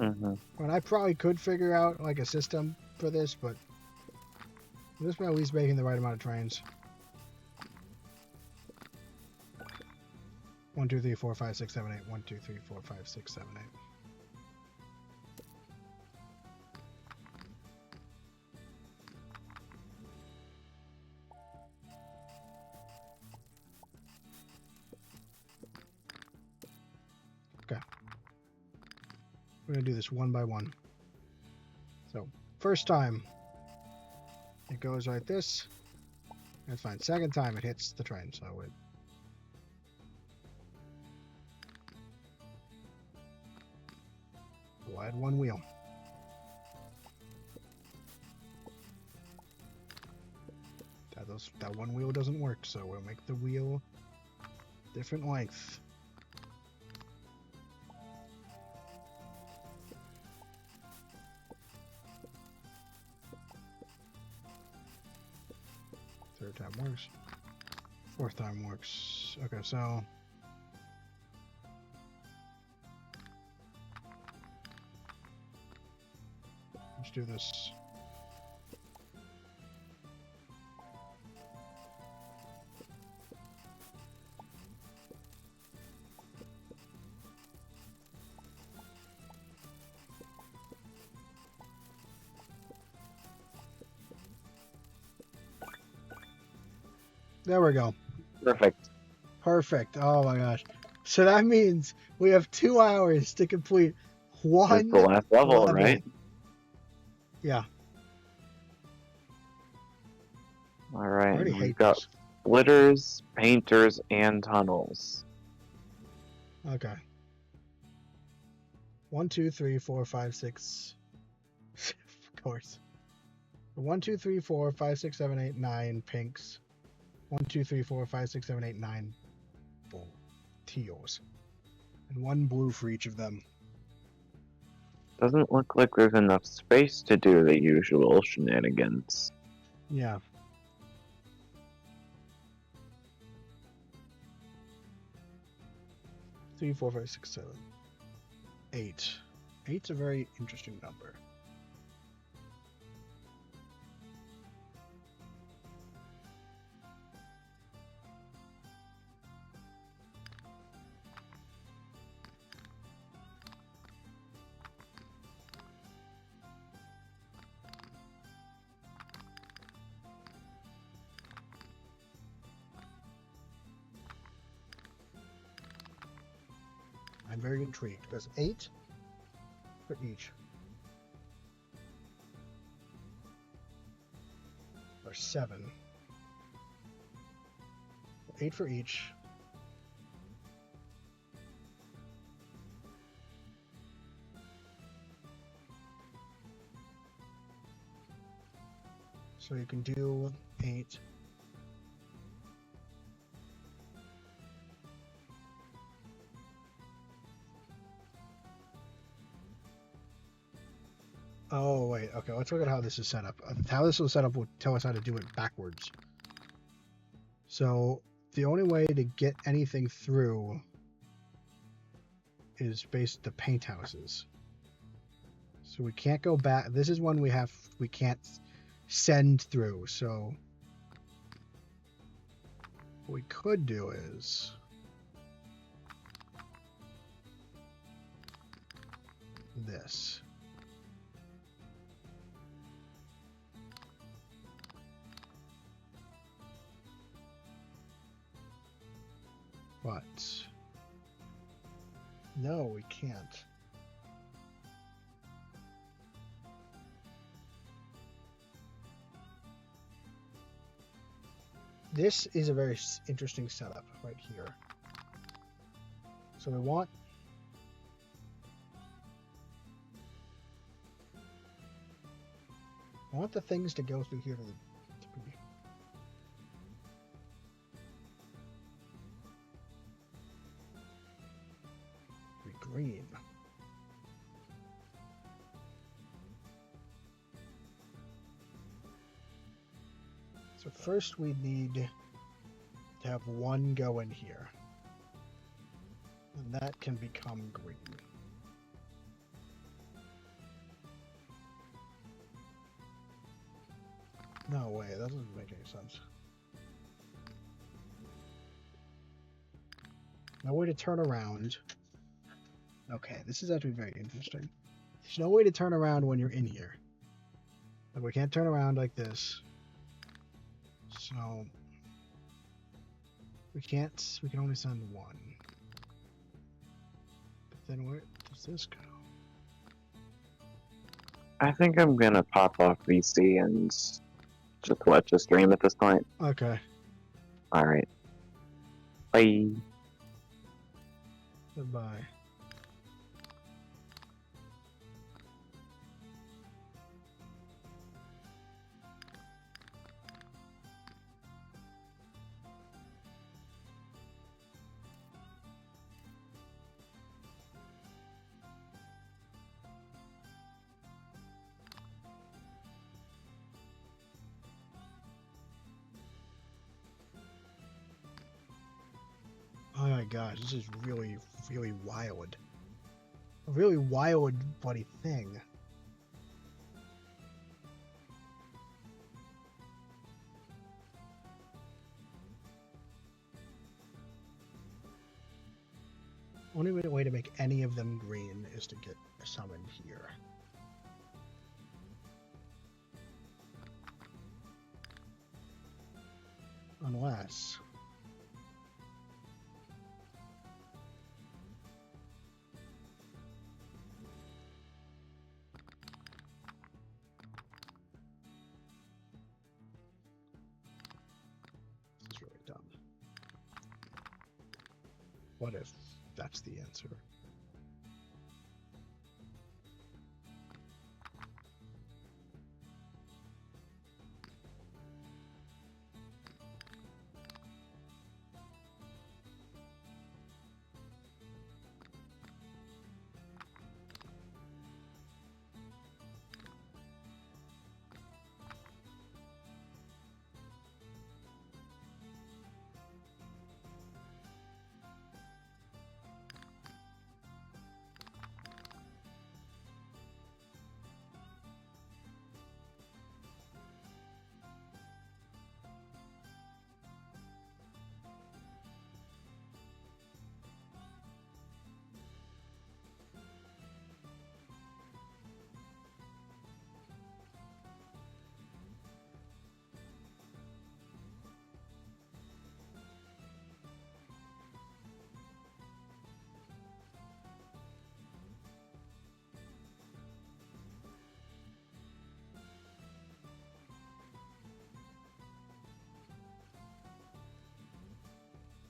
Mm-hmm. When I probably could figure out like a system for this, but this way at least making the right amount of trains. 1, 2, 3, 4, 5, 6, 7, 8. 1, 2, 3, 4, 5, 6, 7, 8. We're going to do this one by one. So, first time, it goes like this. That's fine. Second time, it hits the train, so it... We'll add one wheel. That one wheel doesn't work, so we'll make the wheel different length. Third time works. Fourth time works. Okay, so... let's do this. There we go. Perfect. Perfect. Oh my gosh. So that means we have 2 hours to complete This one is the last level, right? Yeah. All I right. already We've hate got this. splitters, painters, and tunnels. Okay. 1, 2, 3, 4, 5, 6. Of course. 1, 2, 3, 4, 5, 6, 7, 8, 9 pinks. 1, 2, 3, 4, 5, 6, 7, 8, 9 teals. And 1 blue for each of them. Doesn't look like there's enough space to do the usual shenanigans. Yeah. Three, 4, 5, 6, 7, 8. 8's a very interesting number. I'm very intrigued because 8 for each. Or 7. 8 for each. So you can do 8. Oh, wait. Okay, let's look at how this is set up. How this was set up will tell us how to do it backwards. So the only way to get anything through is based the paint houses. So we can't go back. This is one we can't send through. So what we could do is this. But no, we can't. This is a very interesting setup right here. So we want the things to go through here to be green. So first we need to have 1 go in here. And that can become green. No way, that doesn't make any sense. No way to turn around. Okay, this is actually very interesting. There's no way to turn around when you're in here. Like, we can't turn around like this. So we can only send 1. But then where does this go? I think I'm gonna pop off VC and just watch the stream at this point. Okay. Alright. Bye. Goodbye. Oh my gosh, this is really, really wild. A really wild, bloody thing. Only way to make any of them green is to get summoned here. Unless. This is really dumb. What if that's the answer?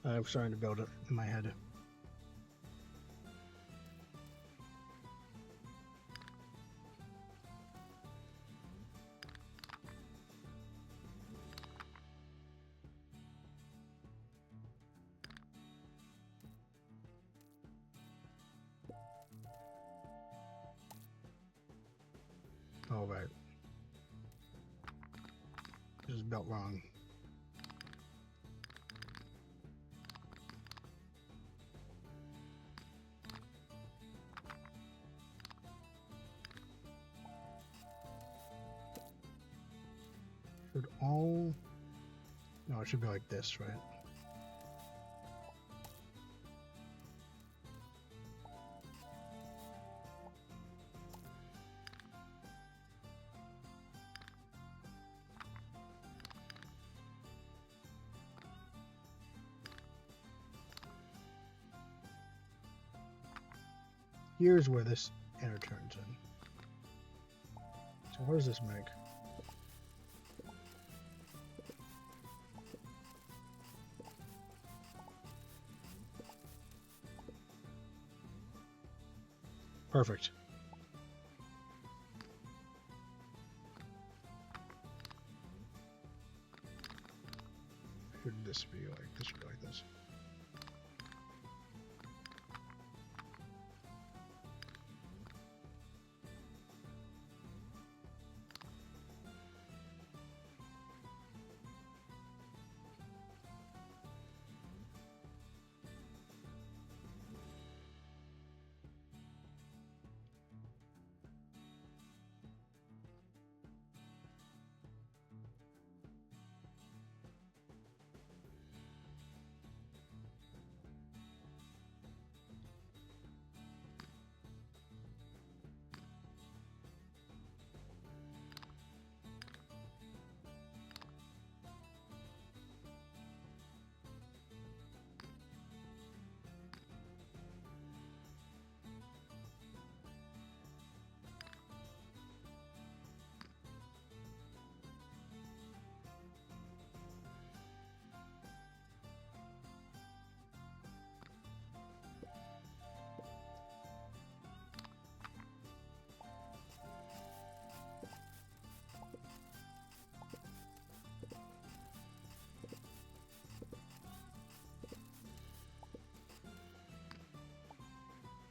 I'm starting to build it in my head. Oh, right. This is built wrong. Should all... No, it should be like this, right? Here's where this inner turns in. So what does this make? Perfect. Should this be like this? Should be like this.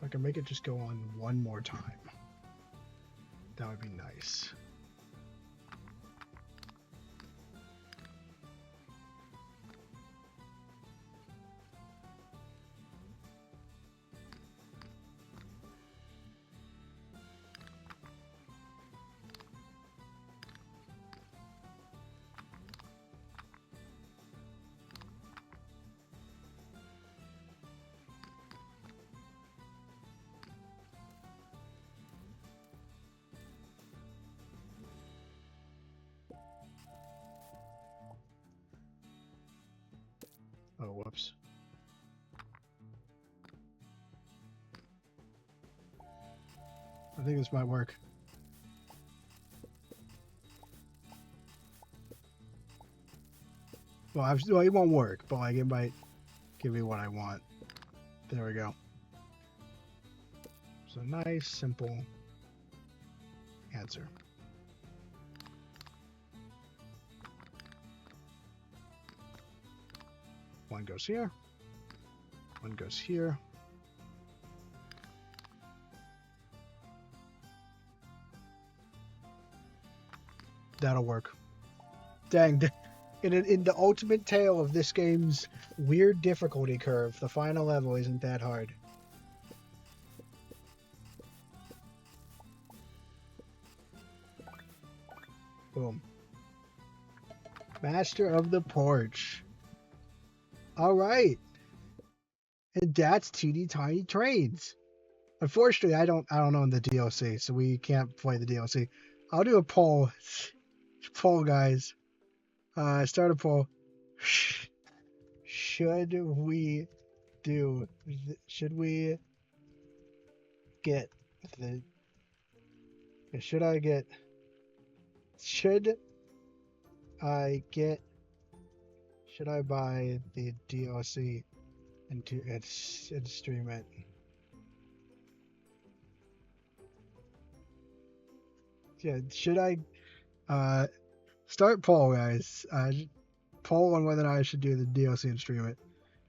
I can make it just go on one more time. That would be nice. Whoops. I think this might work. Well, it won't work, but like it might give me what I want. There we go. So nice, simple answer. One goes here. One goes here. That'll work. Dang. In the ultimate tale of this game's weird difficulty curve, the final level isn't that hard. Boom. Master of the Porch. All right. And that's Teeny Tiny Trains. Unfortunately, I don't own the DLC, so we can't play the DLC. I'll do a poll. Poll, guys. Start a poll. Should we get the? Should I buy the DLC and stream it? Yeah, should I start poll, guys? Poll on whether or not I should do the DLC and stream it.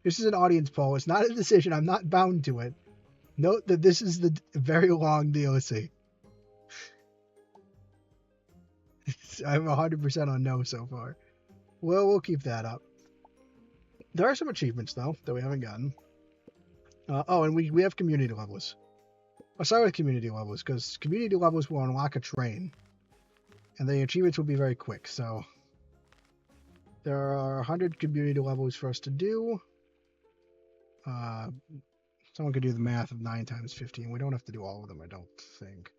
This is an audience poll. It's not a decision. I'm not bound to it. Note that this is the very long DLC. I'm 100% on no so far. Well, we'll keep that up. There are some achievements, though, that we haven't gotten. And we have community levels. I'll start with community levels, because community levels will unlock a train. And the achievements will be very quick, so... There are 100 community levels for us to do. Someone could do the math of 9 times 15. We don't have to do all of them, I don't think.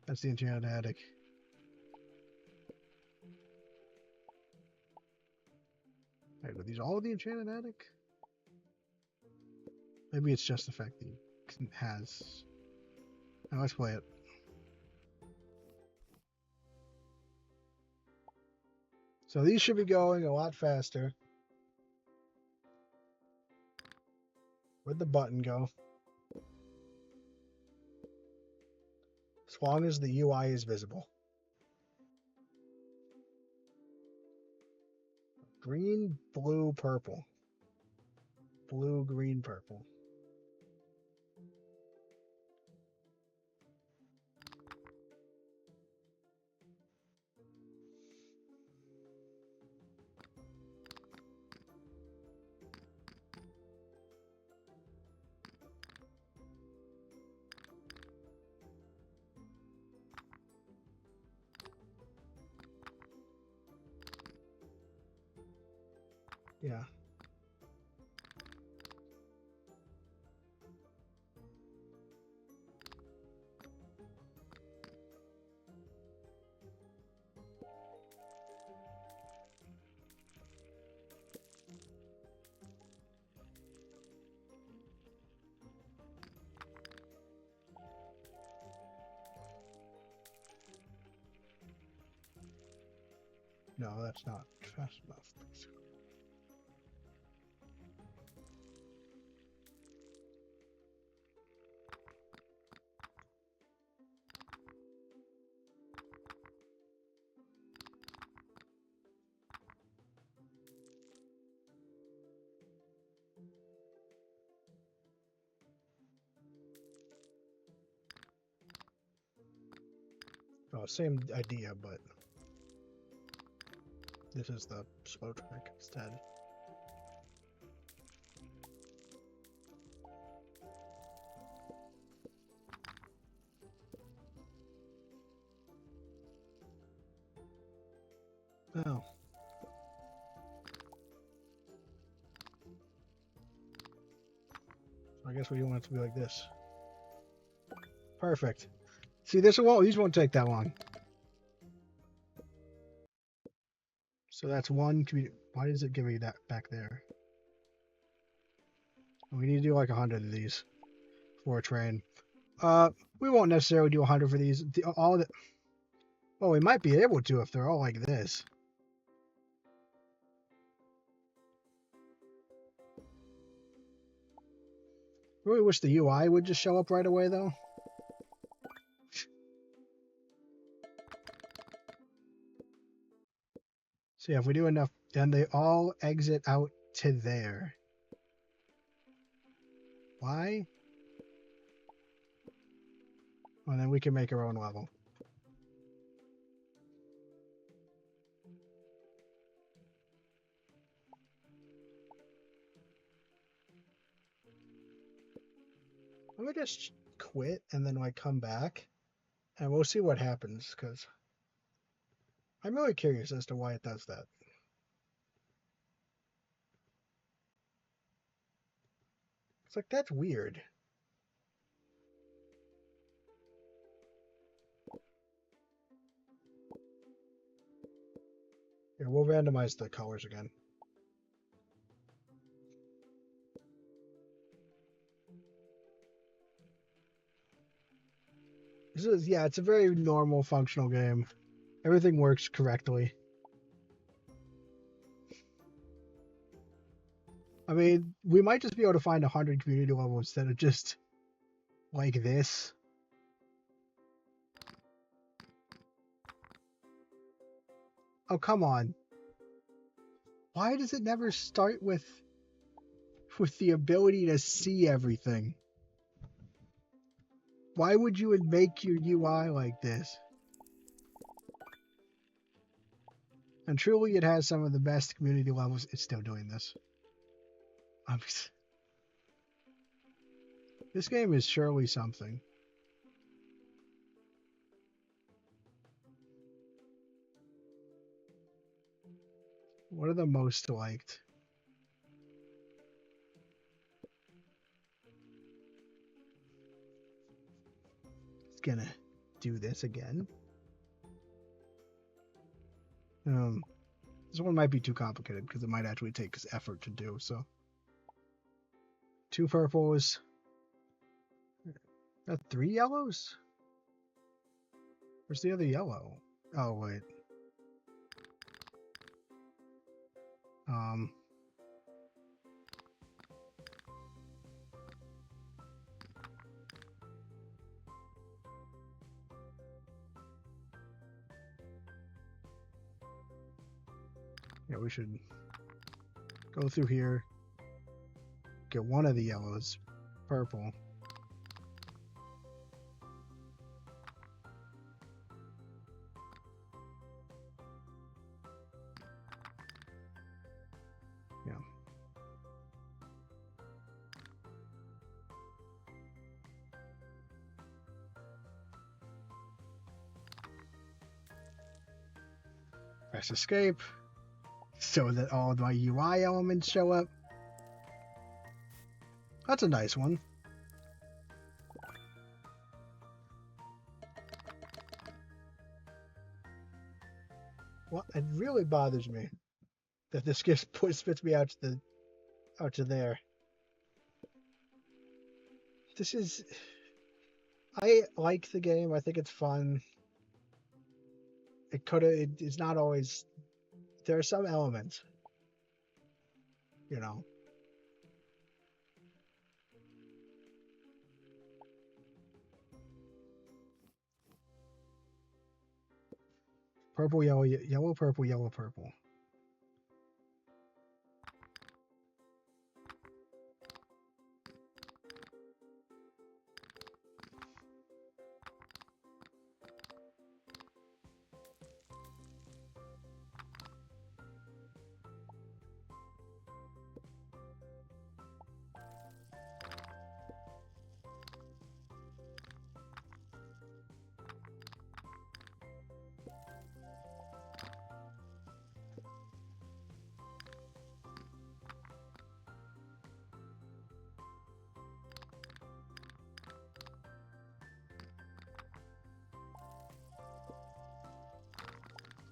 That's the Enchanted Attic. Wait, are these all of the Enchanted Attic? Maybe it's just the fact that it has... Now let's play it. So these should be going a lot faster. Where'd the button go? As long as the UI is visible. Green, blue, purple. Blue, green, purple. Yeah. No, that's not fast enough. Oh, same idea, but this is the slow track instead. Oh. I guess we want it to be like this. Perfect. See, these won't take that long. So that's one Why does it give me that back there? We need to do like 100 of these for a train. We won't necessarily do 100 for these. Well, we might be able to if they're all like this. Really wish the UI would just show up right away, though. So yeah, if we do enough, then they all exit out to there. Why? Well, then we can make our own level. I'm gonna just quit and then like come back, and we'll see what happens, because I'm really curious as to why it does that. It's like, that's weird. Here, we'll randomize the colors again. This is, yeah, it's a very normal functional game. Everything works correctly. I mean, we might just be able to find 100 community level instead of just like this. Oh, come on. Why does it never start with the ability to see everything? Why would you make your UI like this? And truly, it has some of the best community levels. It's still doing this. This game is surely something. What are the most liked? It's gonna do this again. This one might be too complicated because it might actually take effort to do, so. 2 purples. 3 yellows? Where's the other yellow? Oh, wait. Yeah, we should go through here, get one of the yellows, purple. Yeah. Press escape so that all of my UI elements show up. That's a nice one. Well, it really bothers me that this just spits me out to there. This is. I like the game. I think it's fun. It's not always. There are some elements, you know. Purple, yellow, yellow, purple, yellow, purple.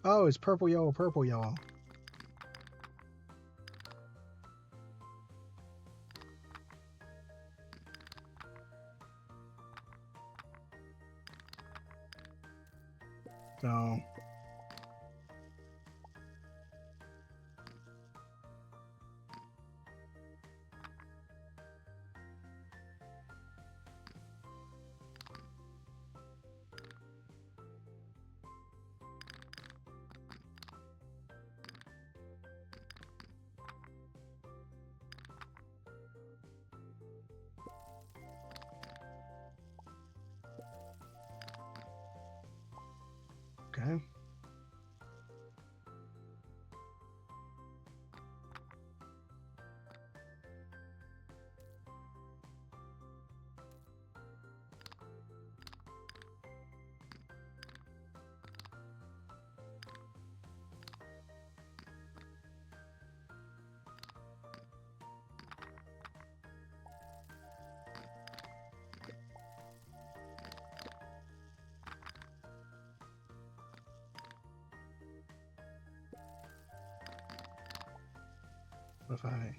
Oh, it's purple, yellow, purple, yellow. So okay. What if I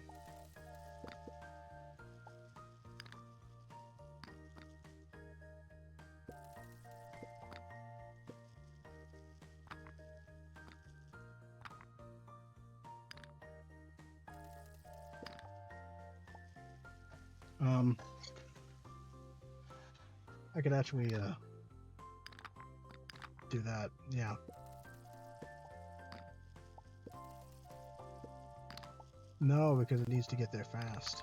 I could actually do that, yeah. No, because it needs to get there fast.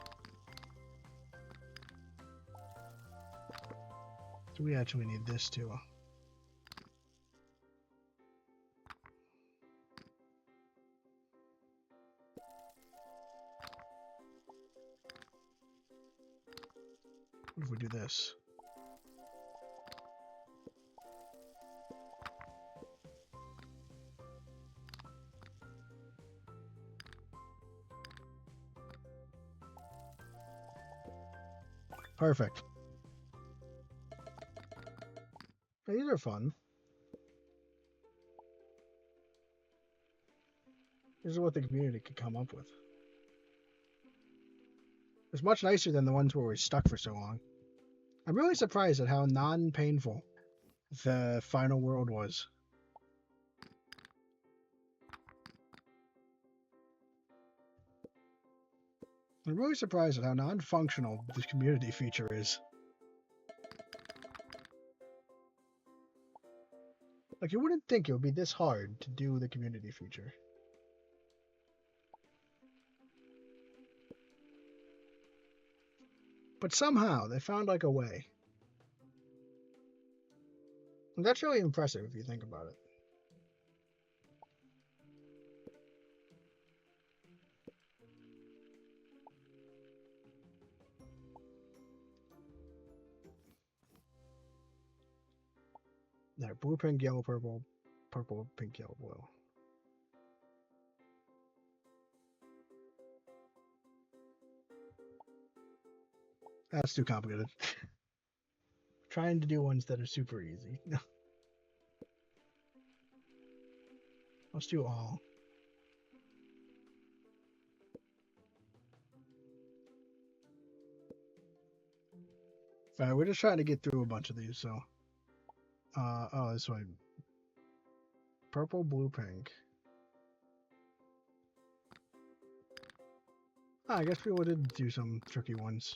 So we actually need this too. What if we do this? Perfect. These are fun. This is what the community could come up with. It's much nicer than the ones where we're stuck for so long. I'm really surprised at how non-painful the final world was. I'm really surprised at how non-functional this community feature is. Like, you wouldn't think it would be this hard to do the community feature. But somehow, they found, like, a way. And that's really impressive if you think about it. There, blue, pink, yellow, purple, purple, pink, yellow, blue. That's too complicated. Trying to do ones that are super easy. Let's do all. Alright, we're just trying to get through a bunch of these, so. Oh, this one. Purple, blue, pink. I guess people did do some tricky ones.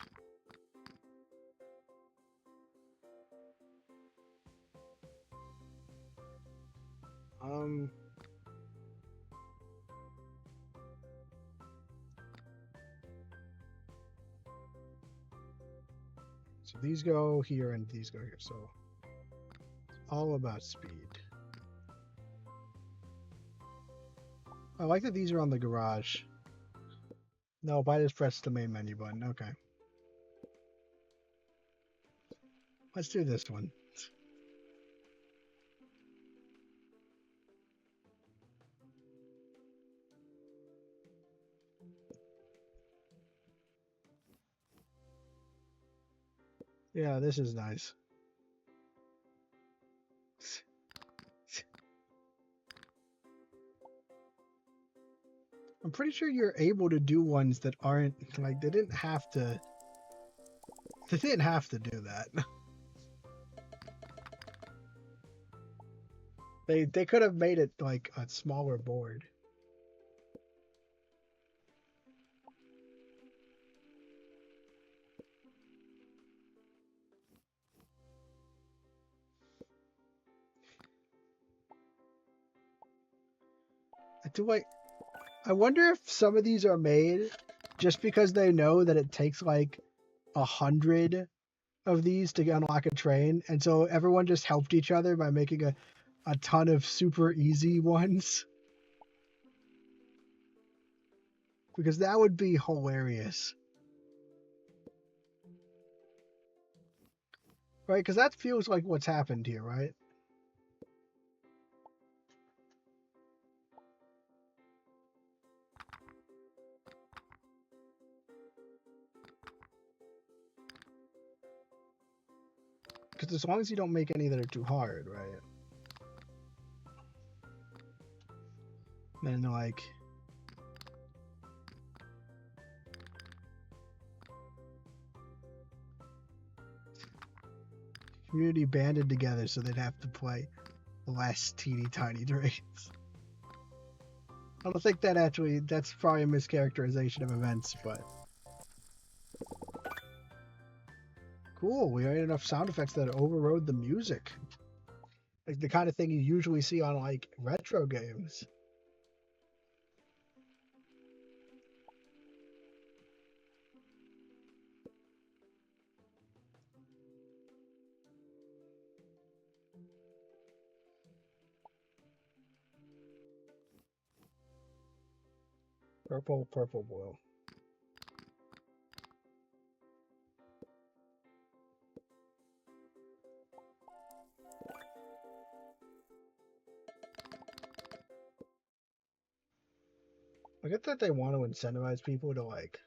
So these go here and these go here, so it's all about speed. I like that these are on the garage. No, I just press the main menu button. Okay. Let's do this one. Yeah, this is nice. I'm pretty sure you're able to do ones that aren't, like, they didn't have to do that. They could have made it like a smaller board. I wonder if some of these are made just because they know that it takes like 100 of these to unlock a train, and so everyone just helped each other by making a ton of super easy ones. Because that would be hilarious. Right? Because that feels like what's happened here, right? Because as long as you don't make any that are too hard, right? Then, like... Community banded together so they'd have to play less teeny tiny trains. I don't think that actually... That's probably a mischaracterization of events, but... Cool, we had enough sound effects that overrode the music. Like the kind of thing you usually see on, like, retro games. Purple, purple, blue. I get that they want to incentivize people to, like,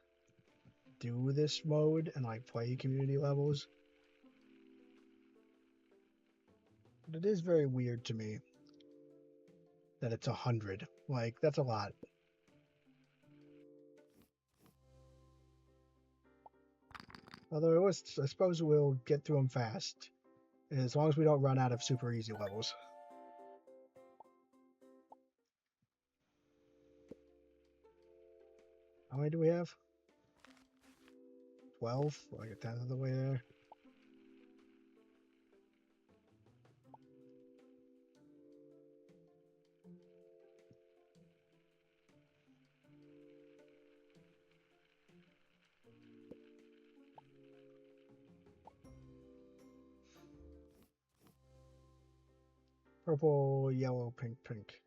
do this mode and, like, play community levels. But it is very weird to me that it's 100. Like, that's a lot. Although I suppose we'll get through them fast, as long as we don't run out of super easy levels. How many do we have? 12? Like a tenth of the way there. Purple, yellow, pink, pink.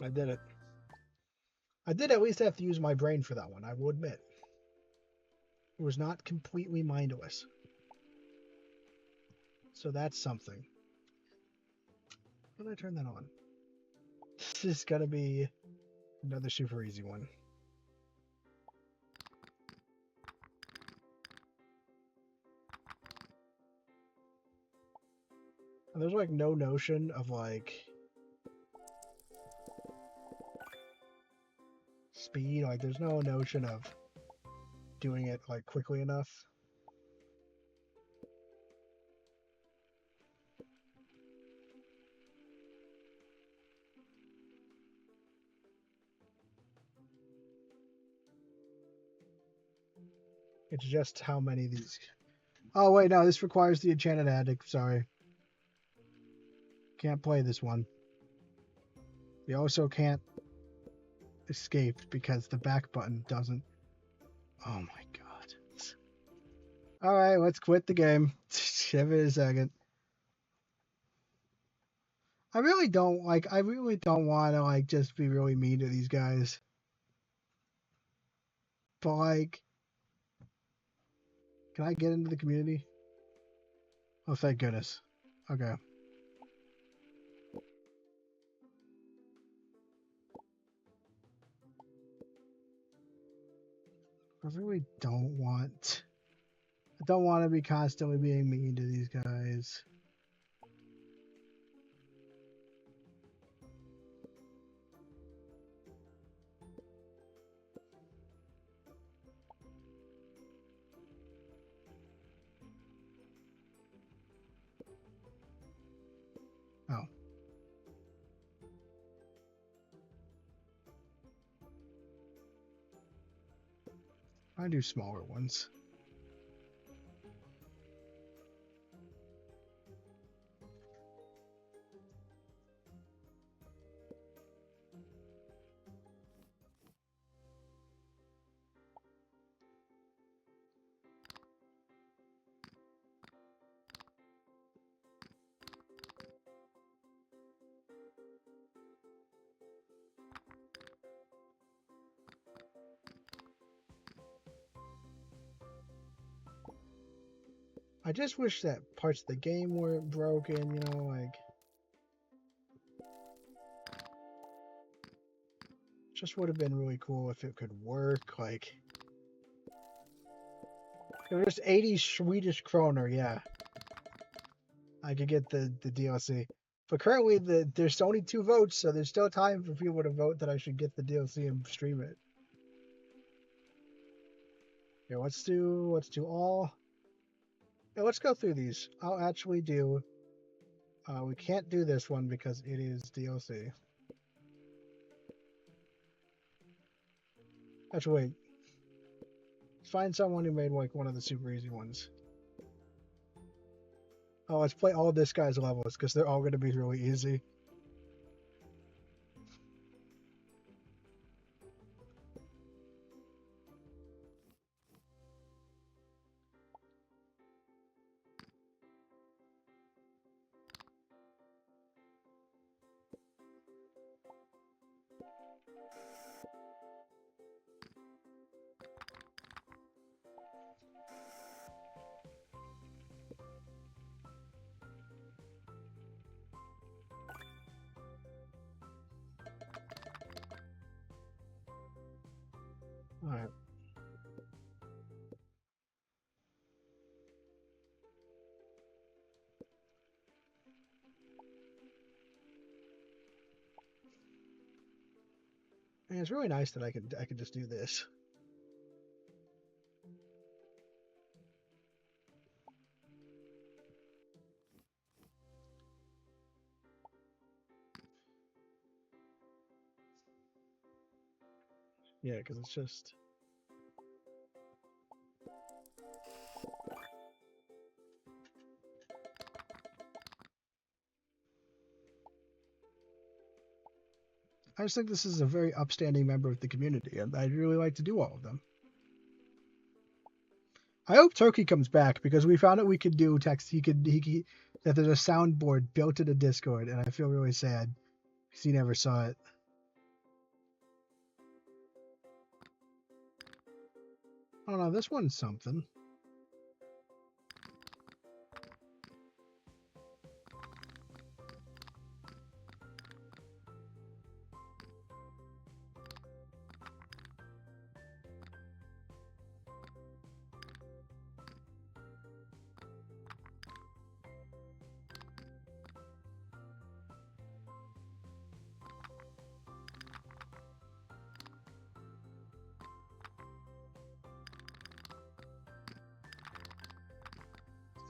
I did it. I did at least have to use my brain for that one, I will admit. It was not completely mindless. So that's something. How did I turn that on? This is gonna be another super easy one. And there's like no notion of like speed, like there's no notion of doing it like quickly enough. It's just how many of these. Oh wait, no, this requires the enchanted addict. Sorry, can't play this one. We also can't escape because the back button doesn't. Oh my god. All right, let's quit the game. Give it a second. I really don't want to like just be really mean to these guys. But like Can I get into the community? Oh, thank goodness. Okay. I really don't want... I don't want to be constantly being mean to these guys. Oh. I do smaller ones. I just wish that parts of the game weren't broken, you know, like... Just would have been really cool if it could work, like... If it was 80 Swedish kroner, yeah. I could get the DLC. But currently, there's only 2 votes, so there's still time for people to vote that I should get the DLC and stream it. Okay, let's do all... Yeah, let's go through these. I'll actually do... we can't do this one because it is DLC. Actually, wait. Find someone who made like one of the super easy ones. Oh, let's play all this guy's levels because they're all going to be really easy. Alright. And it's really nice that I could just do this. Yeah, because it's just... I just think this is a very upstanding member of the community, and I'd really like to do all of them. I hope Turkey comes back because we found out we could do text. That there's a soundboard built into Discord, and I feel really sad because he never saw it. Oh no, this one's something.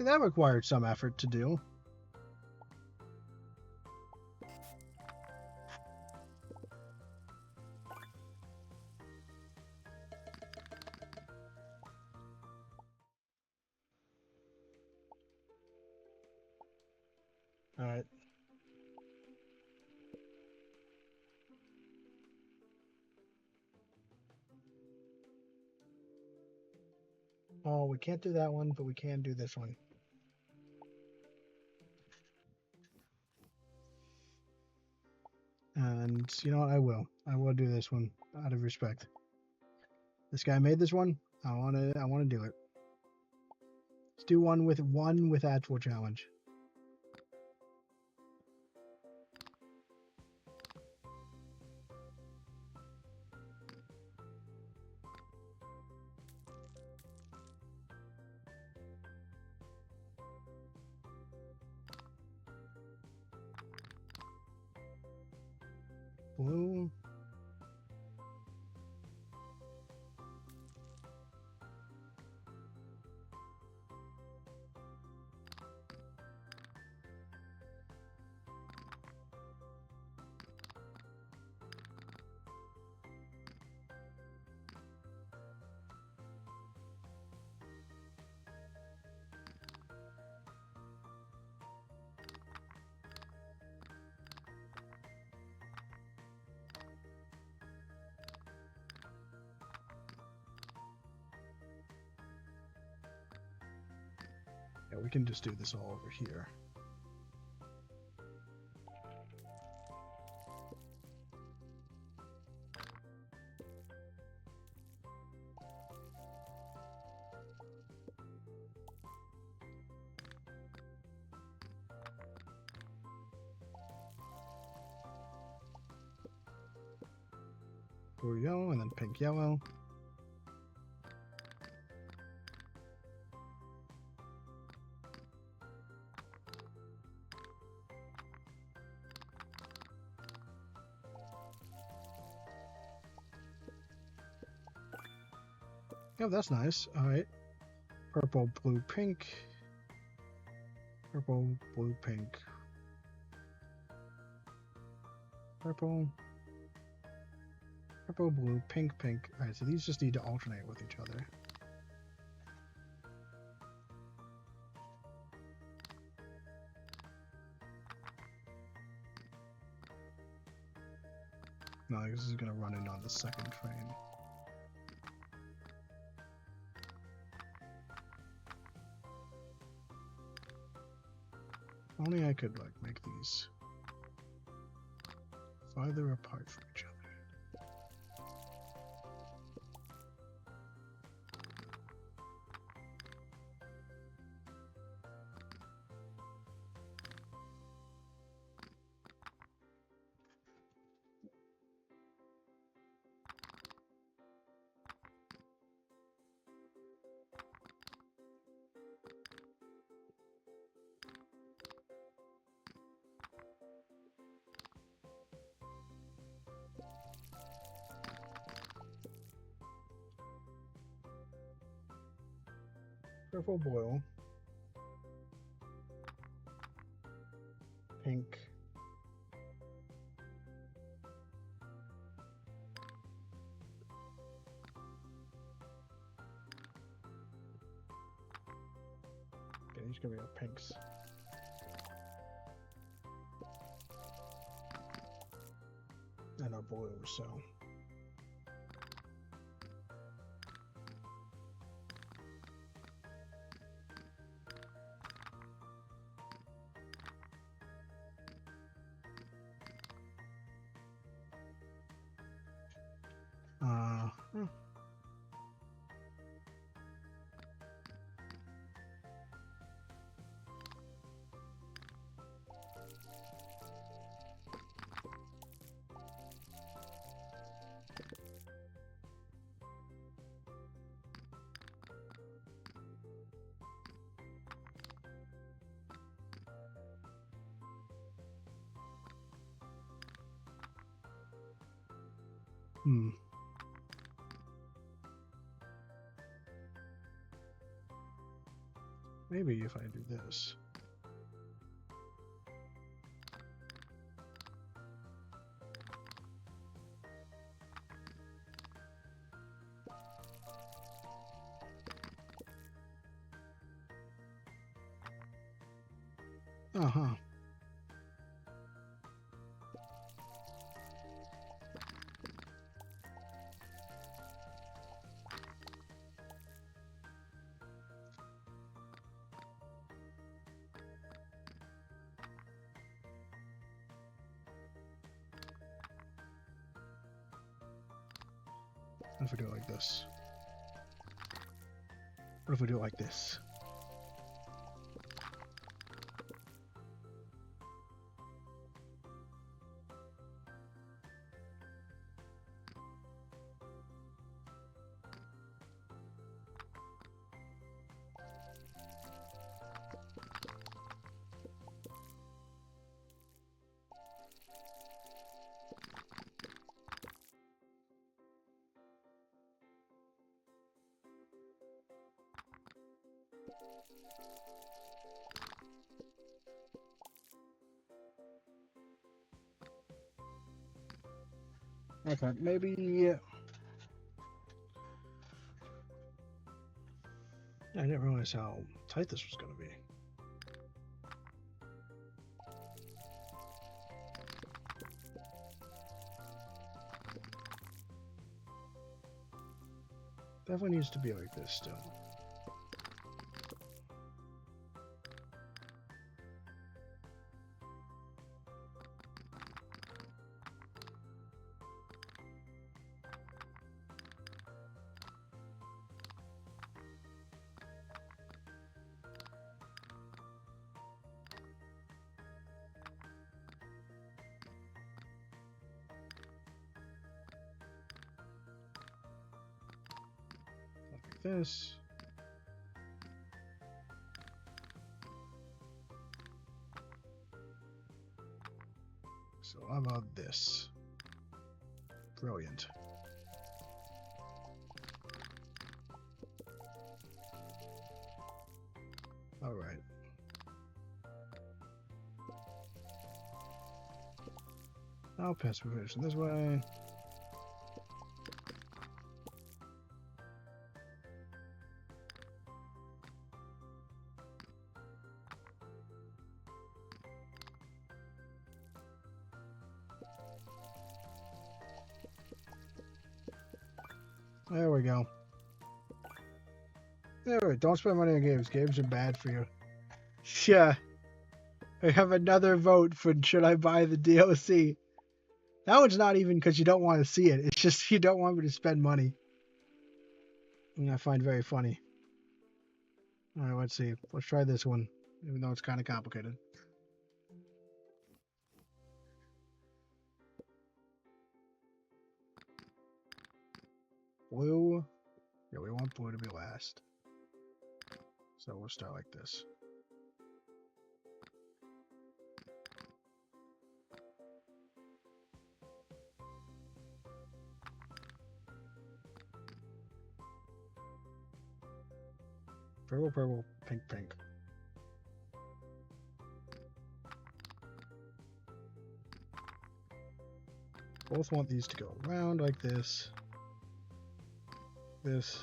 That required some effort to do. All right. Oh, we can't do that one, but we can do this one. And you know what? I will do this one out of respect. This guy made this one. I want to do it. Let's do one with actual challenge. Blue. Yeah, we can just do this all over here. Blue, yellow, and then pink, yellow. Oh, that's nice. All right. Purple, blue, pink. Purple, blue, pink. Purple. Purple, blue, pink, pink. All right, so these just need to alternate with each other. No, this is going to run in on the second train. Only I could like make these farther apart from each other. Purple boil. Pink. Okay, these gonna be our pinks. And our blues, so. Hmm. Hmm. Maybe if I do this. Uh-huh. What if we do it like this? What if we do it like this? Okay, maybe. I didn't realize how tight this was going to be. Definitely needs to be like this still. Like this. So how about this? Brilliant. All right. I'll pass provision this way. There we go. There we go. Don't spend money on games. Games are bad for you. Yeah. I have another vote for should I buy the DLC. That one's not even because you don't want to see it. It's just you don't want me to spend money. And I find very funny. All right, let's see. Let's try this one, even though it's kind of complicated. Blue. Yeah, we want blue to be last. So we'll start like this. Purple, purple, pink, pink. Both want these to go around like this. This.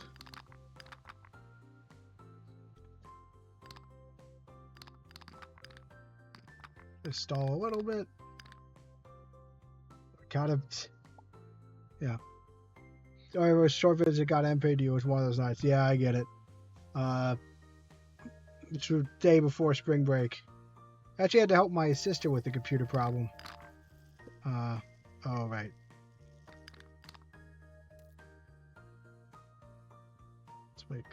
Just stall a little bit. Kind of. Yeah. Oh, it was short visit, got MPD. It was one of those nights. Yeah, I get it. It's the day before spring break. Actually had to help my sister with the computer problem. Oh, right. Let's make...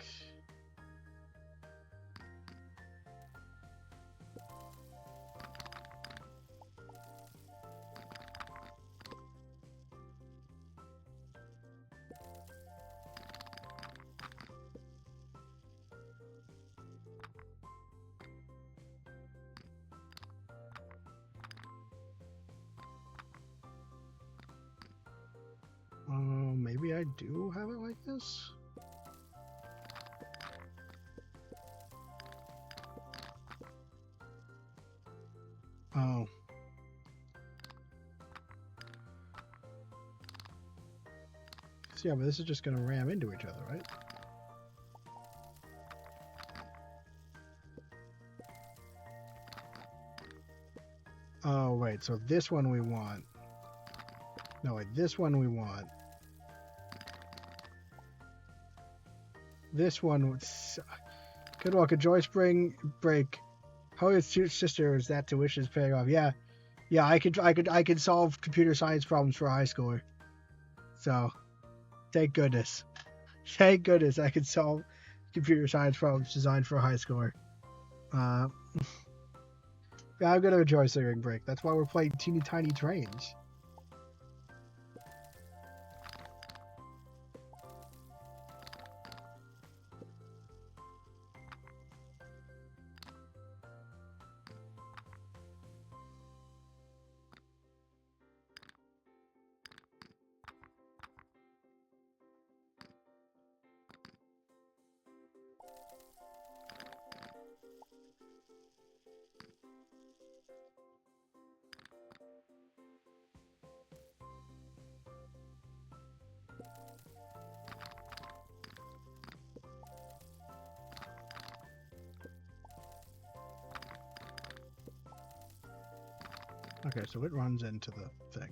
maybe I do have it like this? Oh. So yeah, but this is just gonna ram into each other, right? Oh, wait, so this one we want. No, wait, this one we want. This one was... Good luck, a joy spring break. How is your sister is that tuition is paying off? Yeah. Yeah, I could solve computer science problems for a high schooler. So, thank goodness. Thank goodness I could solve computer science problems designed for a high schooler. Yeah, I'm gonna enjoy spring break. That's why we're playing teeny tiny trains. Okay, so it runs into the thing.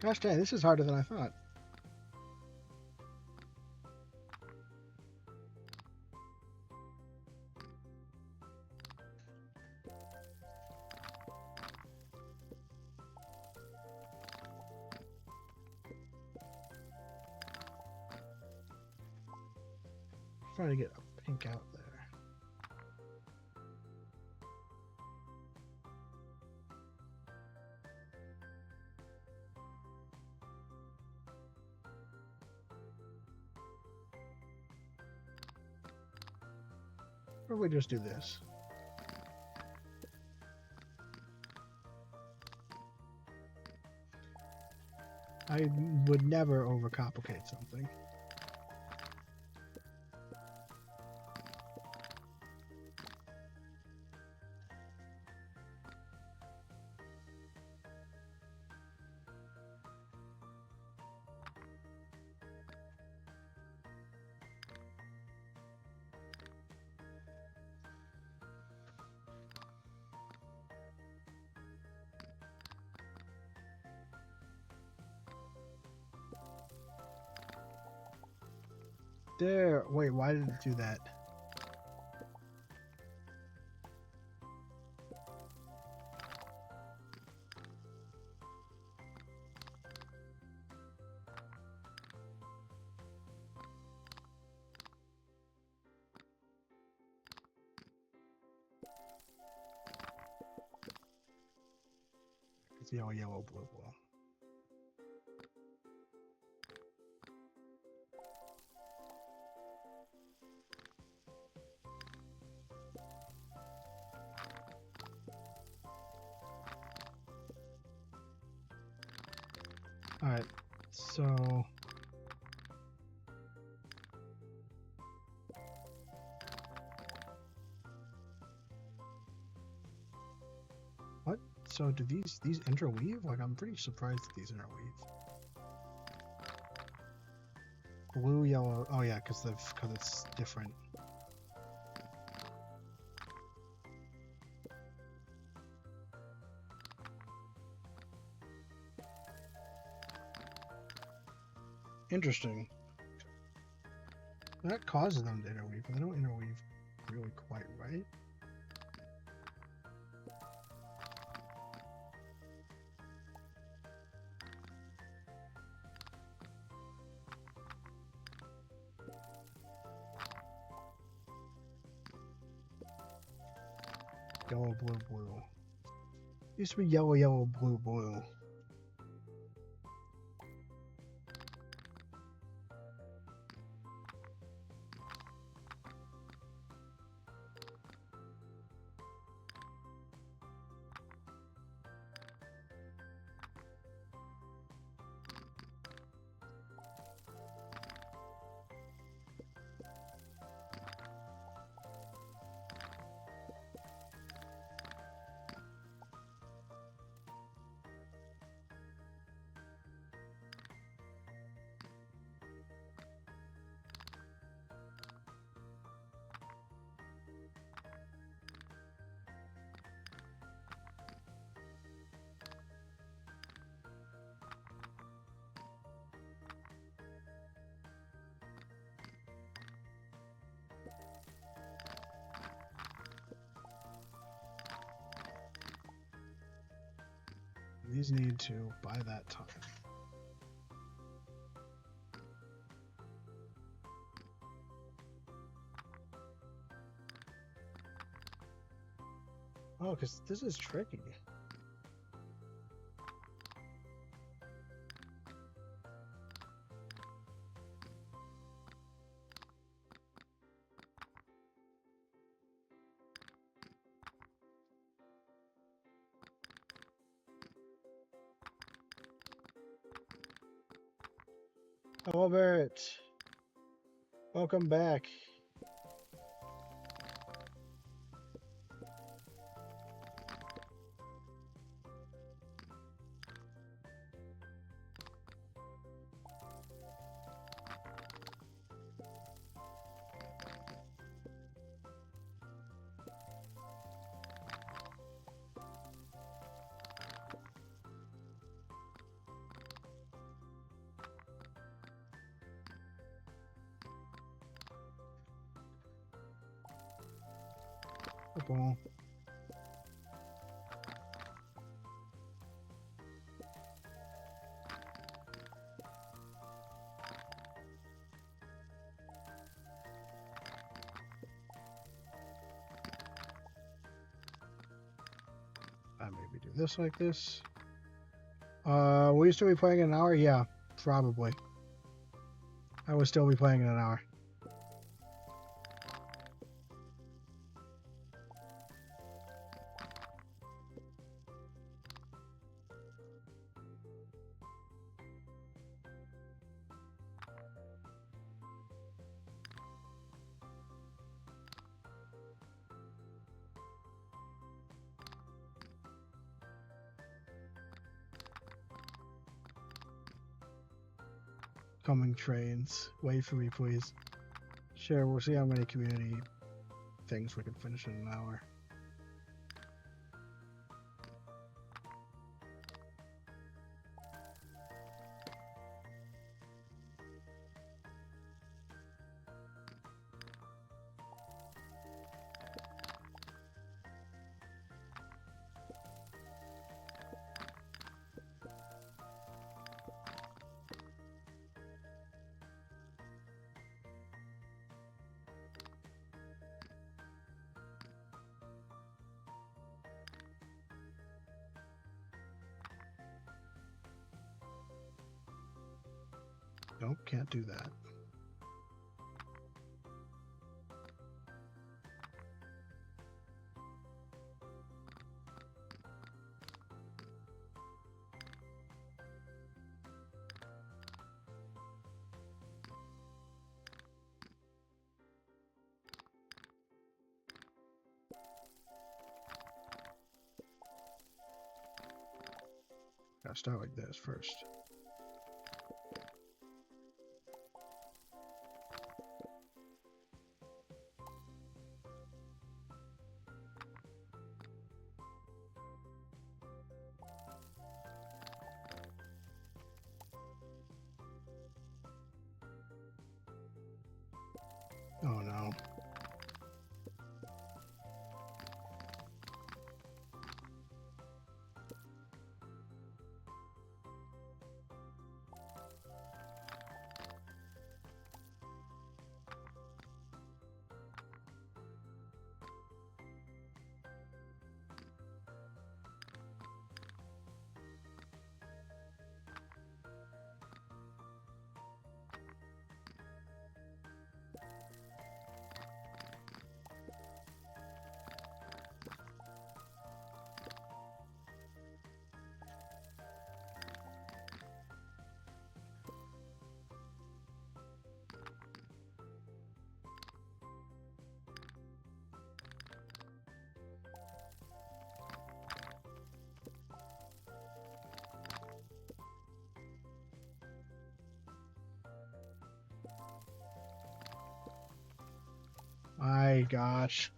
Gosh dang, this is harder than I thought. Trying to get a pink out there. Or we just do this. I would never overcomplicate something. There. Wait, why did it do that? It's yellow, yellow, blue, blue. Alright, so what? So do these interweave? Like, I'm pretty surprised that these interweave. Blue, yellow. Oh yeah, because it's different. Interesting. That causes them to interweave, but they don't interweave really quite right. Yellow, blue, blue. Used to be yellow, yellow, blue, blue. These need to buy that time. Oh, because this is tricky. Albert, welcome back. Football. I maybe do this like this. Will you still be playing in an hour? Yeah, probably. I will still be playing in an hour. Coming trains. Wait for me, please. Sure, we'll see how many community things we can finish in an hour. Nope, can't do that. Gotta start like this first. Oh no. My gosh.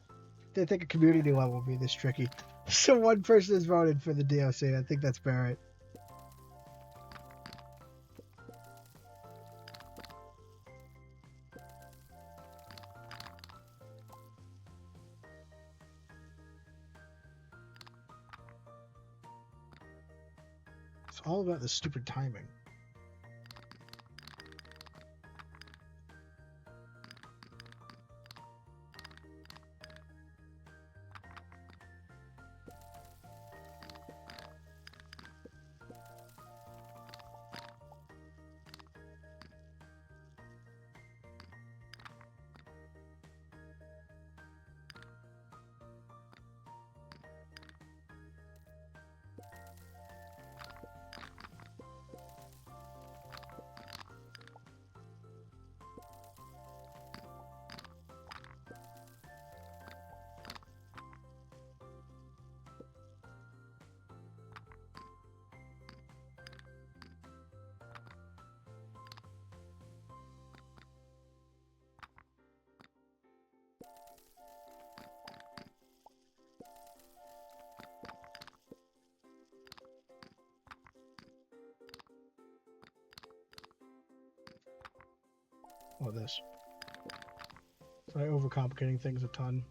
Didn't think a community level would be this tricky. So one person has voted for the DLC. I think that's Barrett. It's all about the stupid timing. Or this. So I'm overcomplicating things a ton.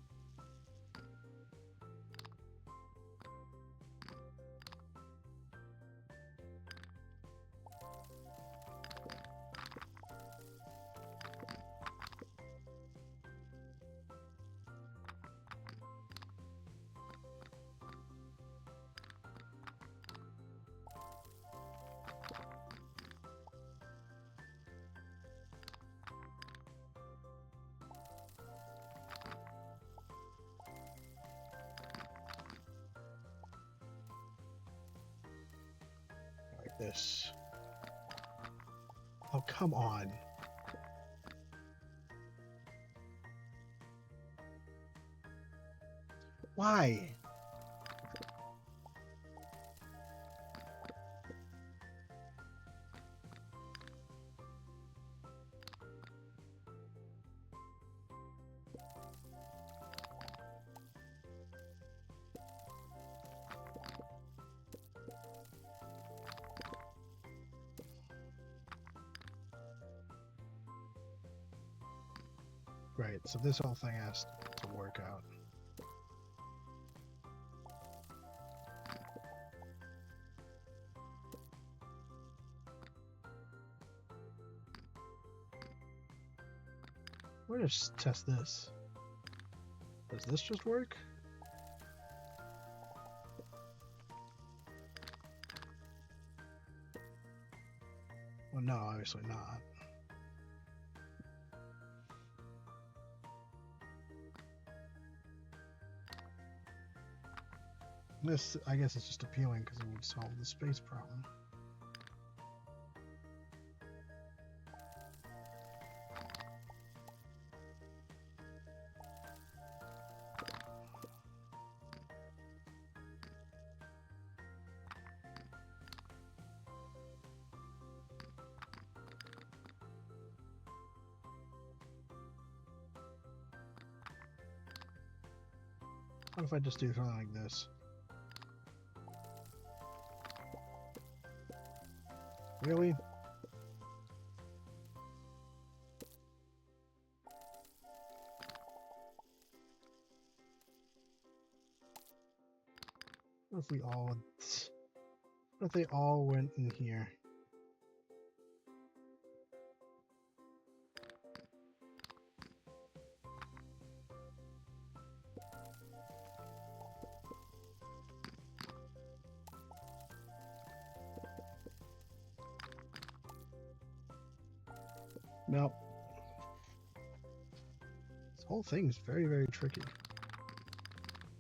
Like this. Oh, come on. Why? Right, so this whole thing has to work out. We'll just test this. Does this just work? Well, no, obviously not. This, I guess it's just appealing because it would solve the space problem. What if I just do something like this? Really? What if we all... What if they all went in here? Nope. This whole thing is very, very tricky.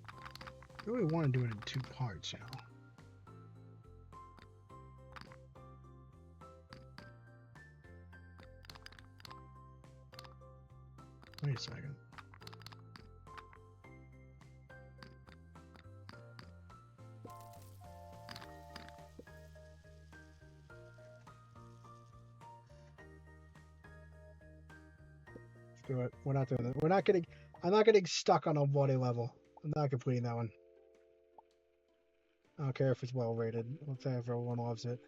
I really want to do it in 2 parts, you know. Wait a second. Do it. We're not doing it. We're not getting. I'm not getting stuck on a body level. I'm not completing that one. I don't care if it's well rated. Let's say if everyone loves it.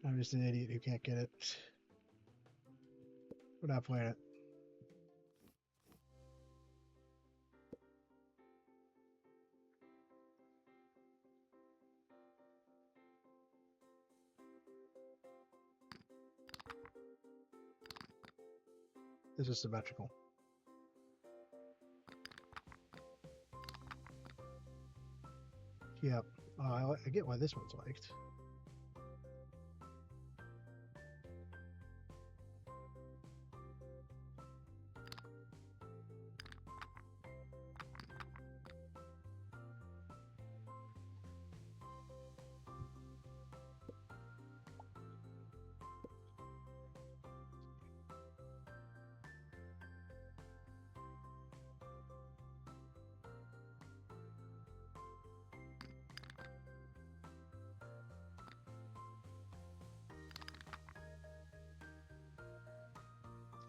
I'm just an idiot who can't get it. We're not playing it. This is symmetrical. Yep. I get why this one's liked.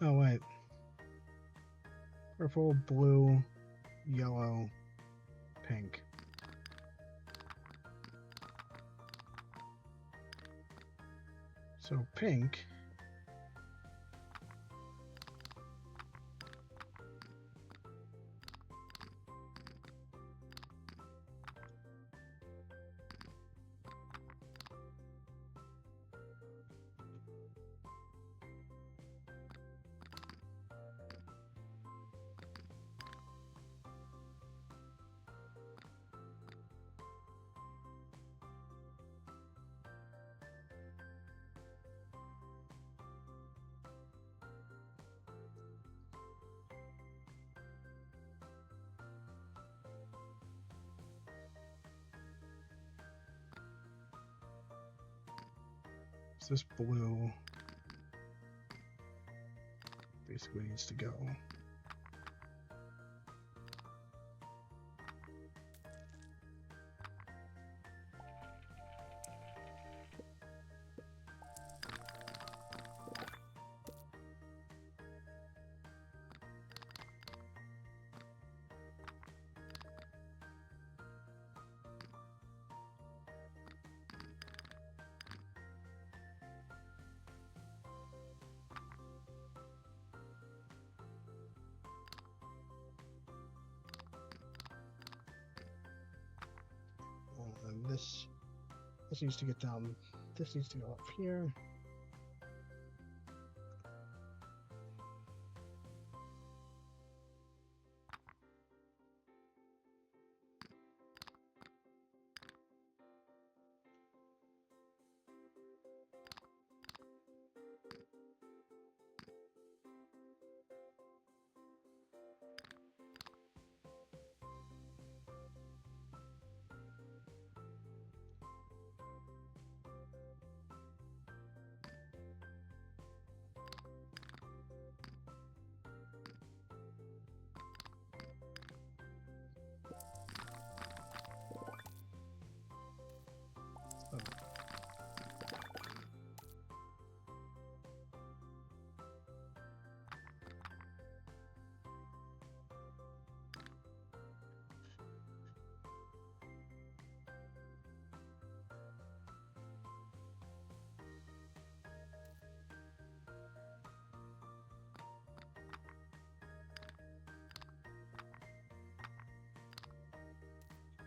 Oh, wait. Purple, blue, yellow, pink. So pink this blue basically needs to go. And this needs to get down. This needs to go up here.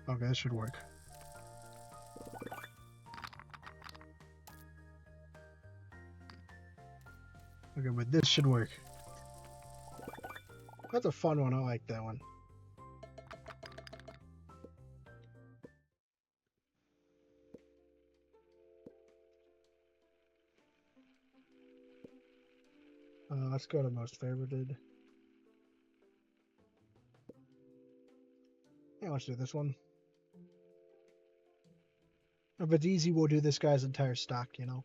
Okay, that should work. Okay, but this should work. That's a fun one. I like that one. Let's go to most favorited. Yeah, let's do this one. If it's easy, we'll do this guy's entire stock, you know?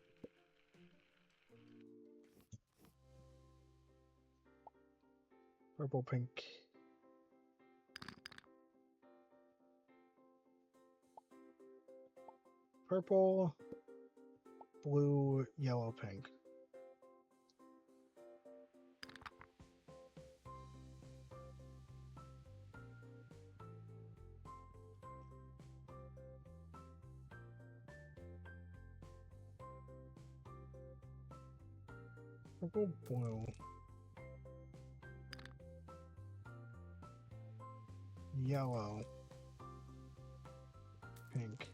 Purple, pink. Purple, blue, yellow, pink. Purple, blue. Yellow. Pink.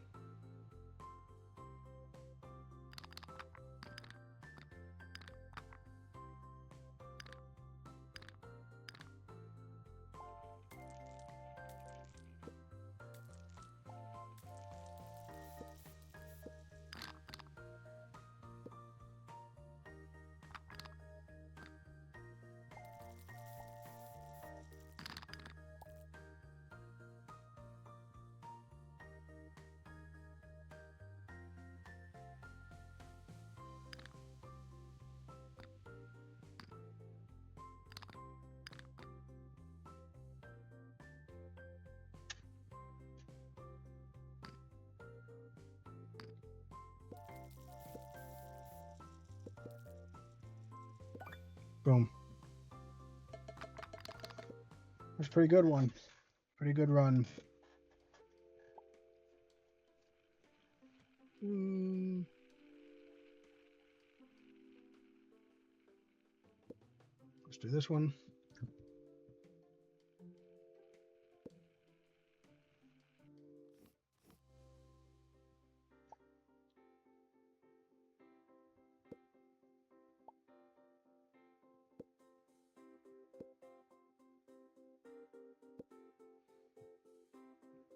Boom. That's a pretty good one. Pretty good run. Let's do this one.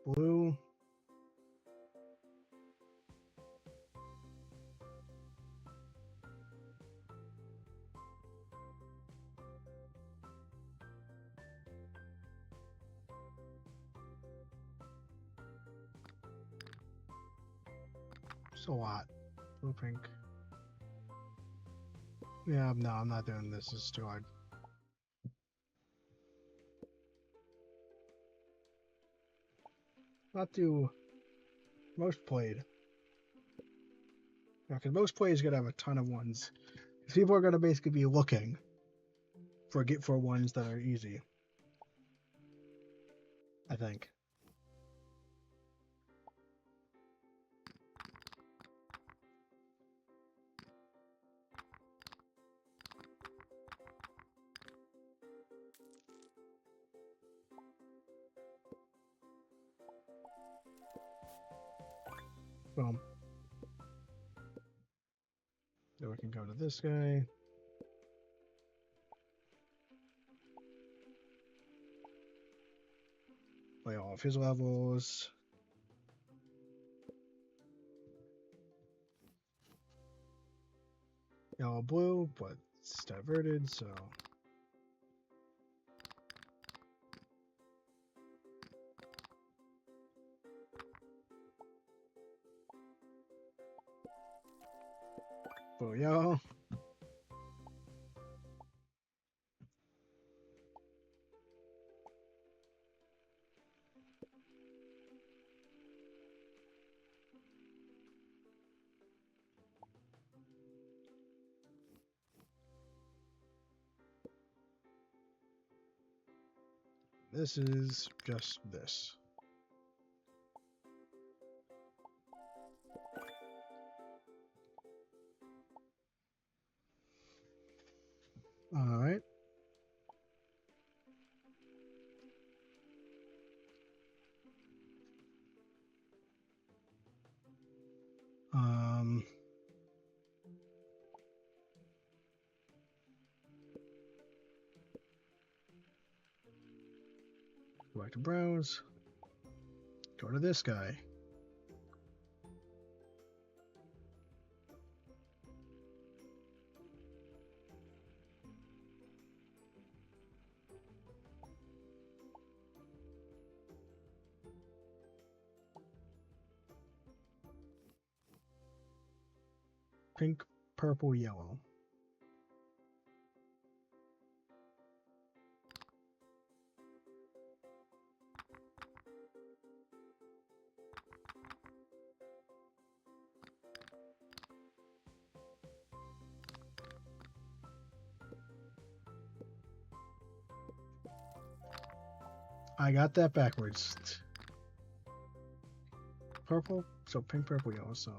Blue. Just a lot. Blue, pink. Yeah, no, I'm not doing this. It's too hard. Not do most played. Yeah, because most played is gonna have a ton of ones. 'Cause people are gonna basically be looking for ones that are easy. I think. Boom. Then we can go to this guy. Play all of his levels. Yellow blue, but it's diverted, so blue yellow. This is just this. All right. Um. Go back to browse. Go to this guy. Pink, purple, yellow. I got that backwards. Purple, so pink, purple, yellow, so.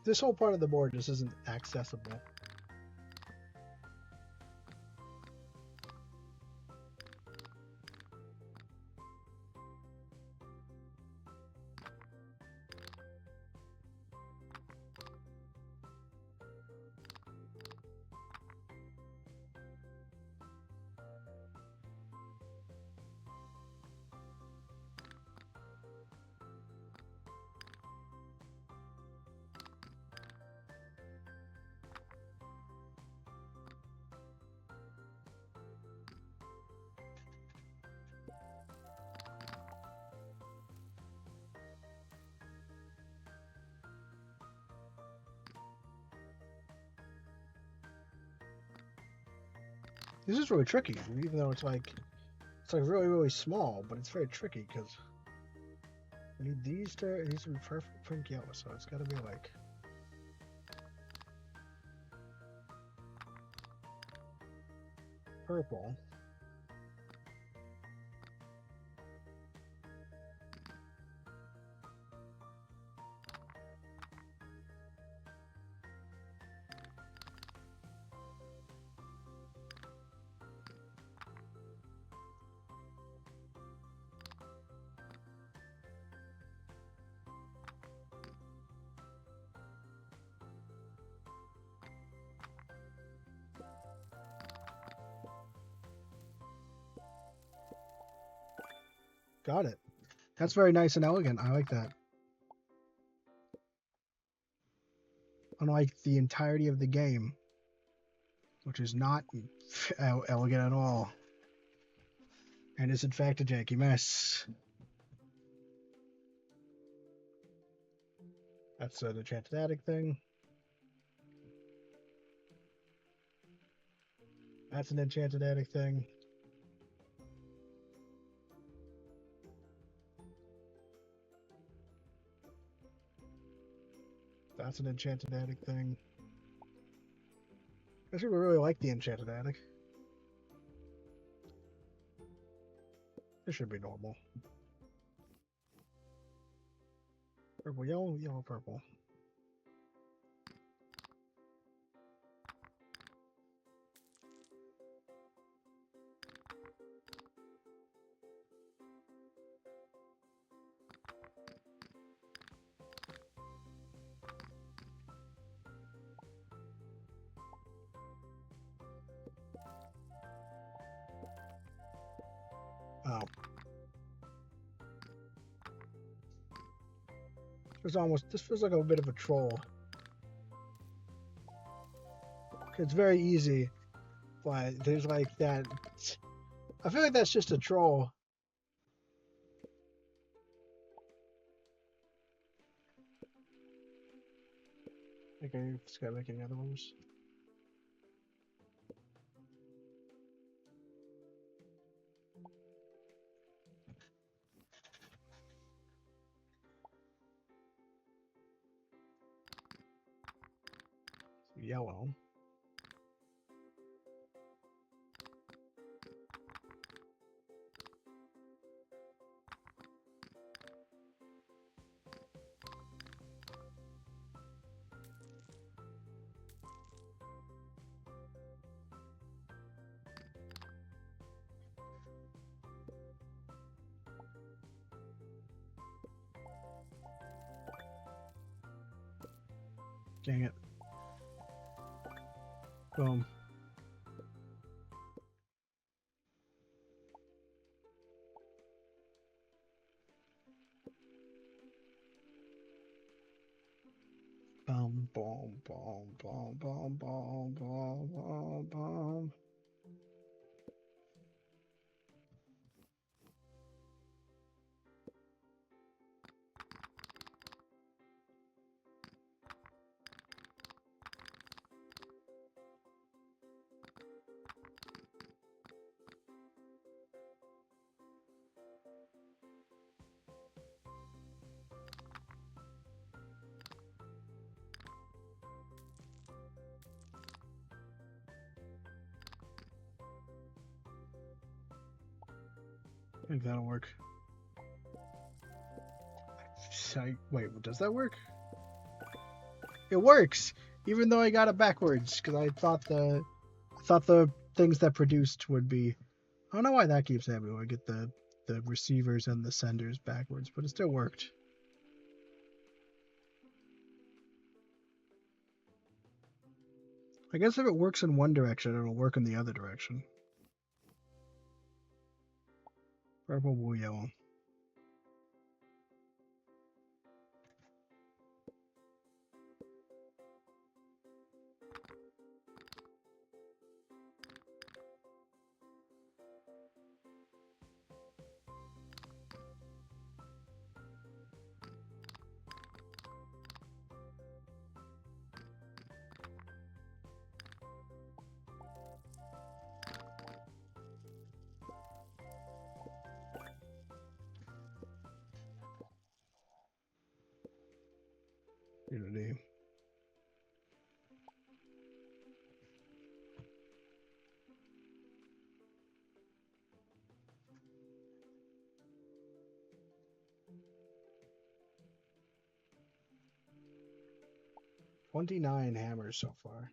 This whole part of the board just isn't accessible. This is really tricky, even though it's like really, really small, but it's very tricky because we need these to be perfect pink yellow, so it's got to be like purple. Got it. That's very nice and elegant. I like that. Unlike the entirety of the game, which is not elegant at all, and is in fact a janky mess. That's an enchanted attic thing. That's an enchanted attic thing. That's an enchanted attic thing. I actually really like the enchanted attic. This should be normal. Purple, yellow, yellow, purple. Oh. This feels like a bit of a troll. It's very easy, but there's like that. I feel like that's just a troll. Okay, just gotta make any other ones. Yellow. Dang it. Boom. Boom, boom, boom, boom, boom, boom, boom, boom, boom. I think that'll work. Wait, does that work? It works, even though I got it backwards because I thought the things that produced would be. I don't know why that keeps happening. I get the receivers and the senders backwards, but it still worked. I guess if it works in one direction, it'll work in the other direction. Purple, blue, yellow. Unity. $29 hammers so far.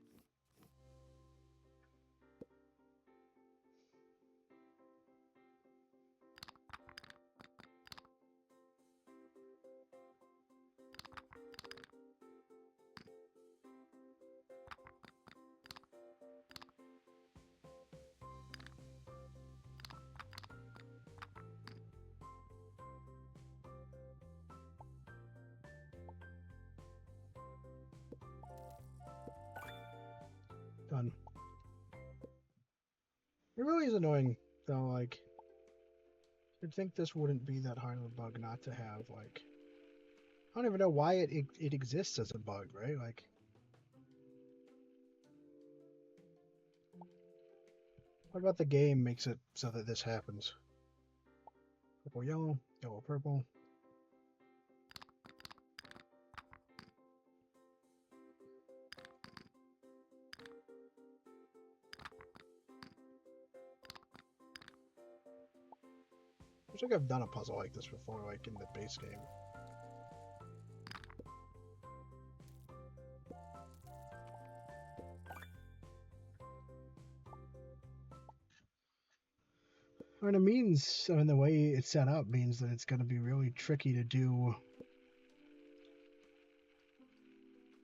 It really is annoying, though, like, you'd think this wouldn't be that hard of a bug not to have, like, I don't even know why it exists as a bug, right? Like, what about the game makes it so that this happens? Purple, yellow, yellow, purple. Looks like I've done a puzzle like this before, like in the base game. And it means, I mean, the way it's set up means that it's going to be really tricky to do.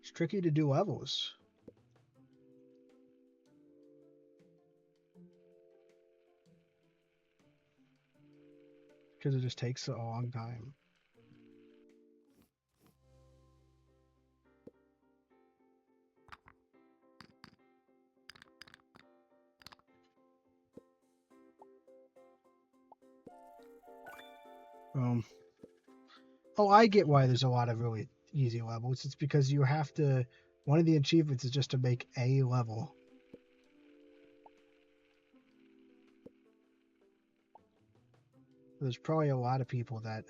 It's tricky to do levels. Because it just takes a long time. Oh, I get why there's a lot of really easy levels. It's because you have to. One of the achievements is just to make a level. There's probably a lot of people that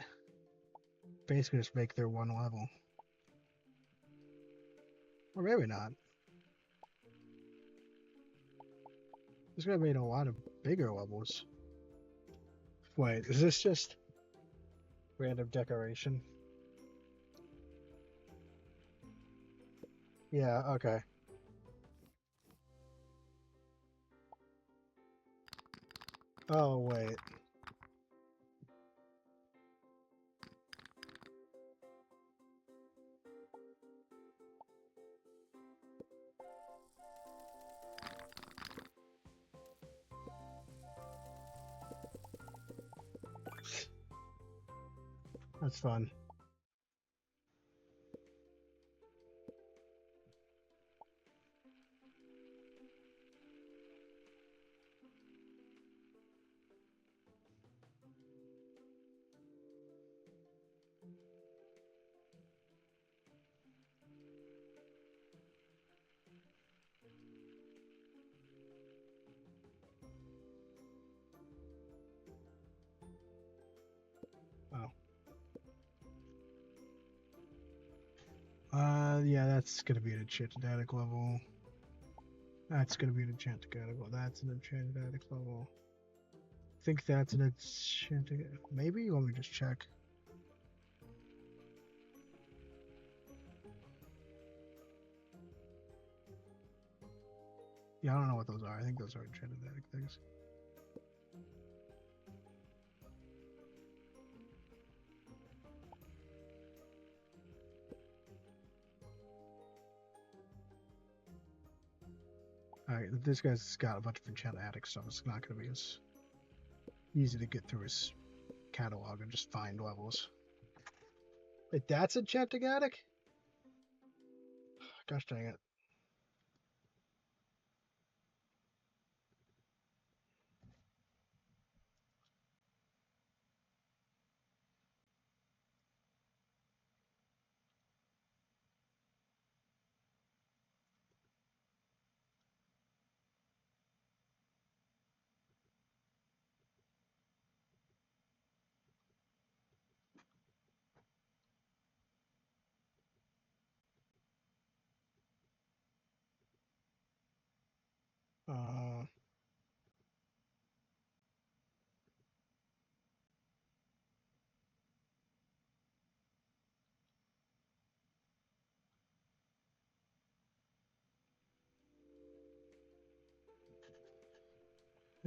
basically just make their one level. Or maybe not. There's gonna be a lot of bigger levels. Wait, is this just random decoration? Yeah, okay. Oh, wait. That's fun. Oh. Yeah, that's gonna be an enchanted attic level. That's gonna be an enchanted attic level. That's an enchanted attic level. I think that's an enchanted. Maybe? Let me just check. Yeah, I don't know what those are. I think those are enchanted attic things. Alright, this guy's got a bunch of enchanted attic stuff. It's not going to be as easy to get through his catalog and just find levels. Wait, that's enchanted attic? Gosh dang it. Uh,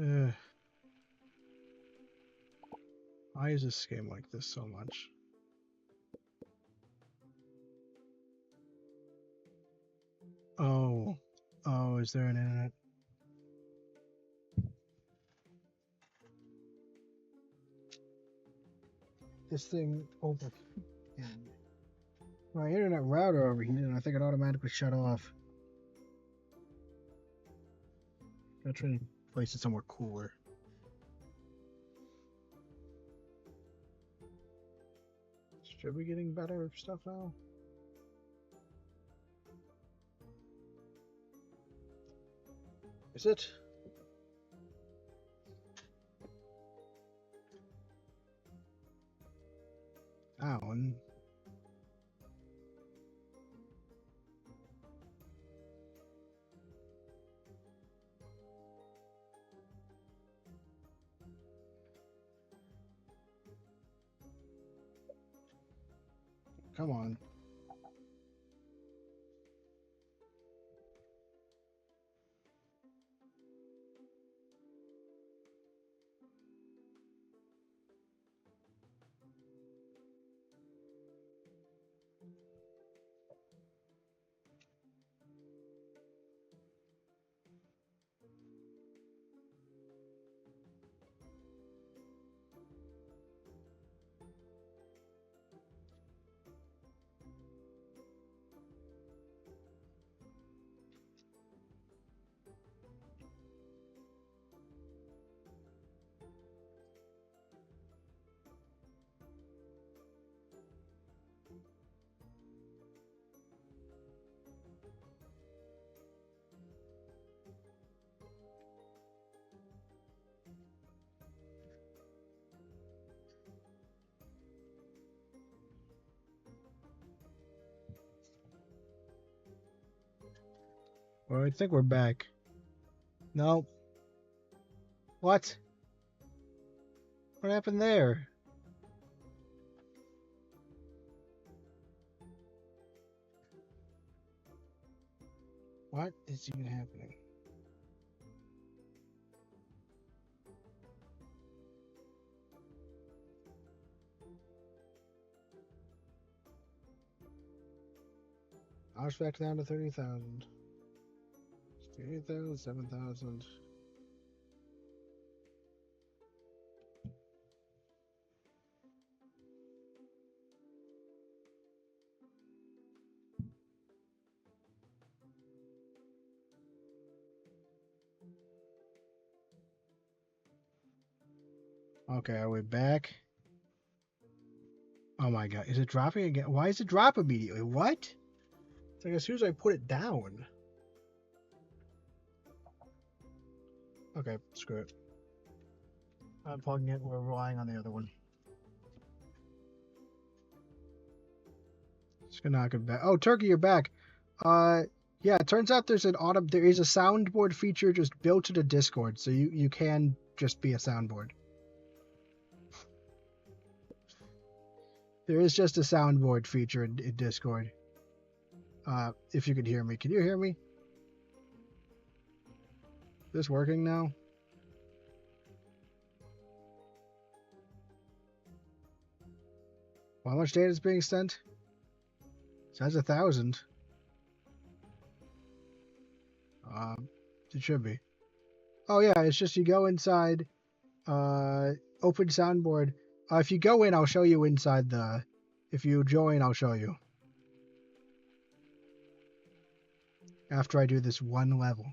uh, why is this game like this so much? Oh. Oh, is there an internet? This thing over. My internet router overheated and I think it automatically shut off. Gotta try to place it somewhere cooler. Should we be getting better stuff now? Is it? Down. Come on. Well, I think we're back. No. What? What happened there? What is even happening? I was back down to 30,000. 30,000, 7,000. Okay, are we back? Oh my god, is it dropping again? Why does it drop immediately? What? It's like as soon as I put it down. Okay, screw it. I'm plugging it, we're relying on the other one. Just gonna knock it back. Oh, Turkey, you're back. Yeah, it turns out there is a soundboard feature just built into Discord, so you can just be a soundboard. There is just a soundboard feature in Discord. If you could hear me. Can you hear me? Is this working now? How much data is being sent? It says 1,000. It should be. Oh yeah, it's just you go inside, open soundboard. If you go in, I'll show you inside the. If you join, I'll show you. After I do this one level.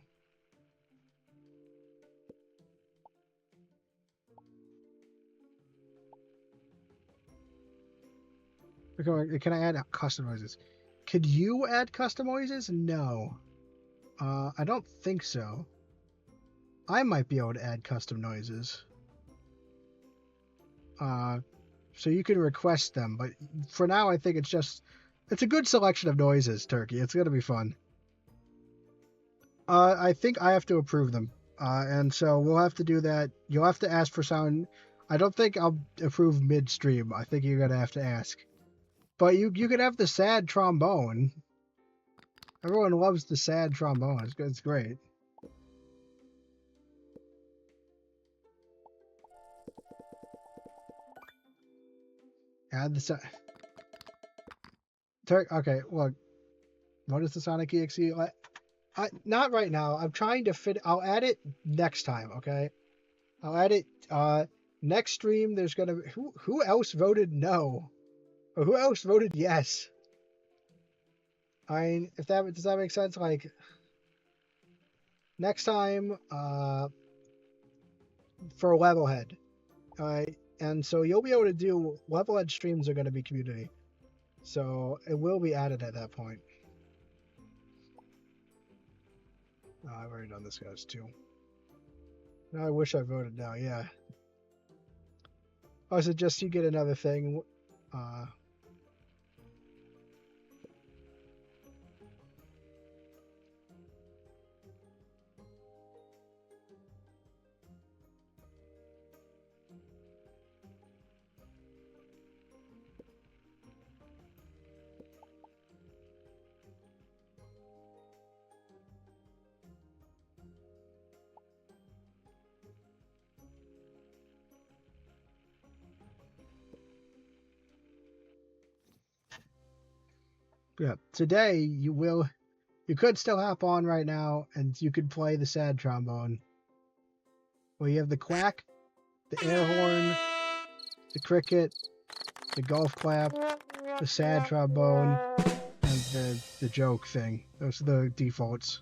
Can I add custom noises? Could you add custom noises? No. I don't think so. I might be able to add custom noises. So you can request them, but for now I think it's a good selection of noises, Turkey. It's gonna be fun. I think I have to approve them. And so we'll have to do that. You'll have to ask for sound. I don't think I'll approve midstream. I think you're gonna have to ask. But you can have the sad trombone. Everyone loves the sad trombone. It's great. Add the okay, look. What is the Sonic EXE? Not right now. I'm trying to fit. I'll add it next time. Okay. I'll add it. Next stream. There's gonna be who else voted no, or who else voted yes. I mean, does that make sense? Like next time. for Levelhead. And so you'll be able to do Levelhead streams are going to be community. So it will be added at that point. Oh, I've already done this guy's too. Now I wish I voted now, yeah. Oh, is it just you get another thing? Yeah, today you could still hop on right now and you could play the sad trombone. Well, you have the quack, the air horn, the cricket, the golf clap, the sad trombone, and the joke thing. Those are the defaults.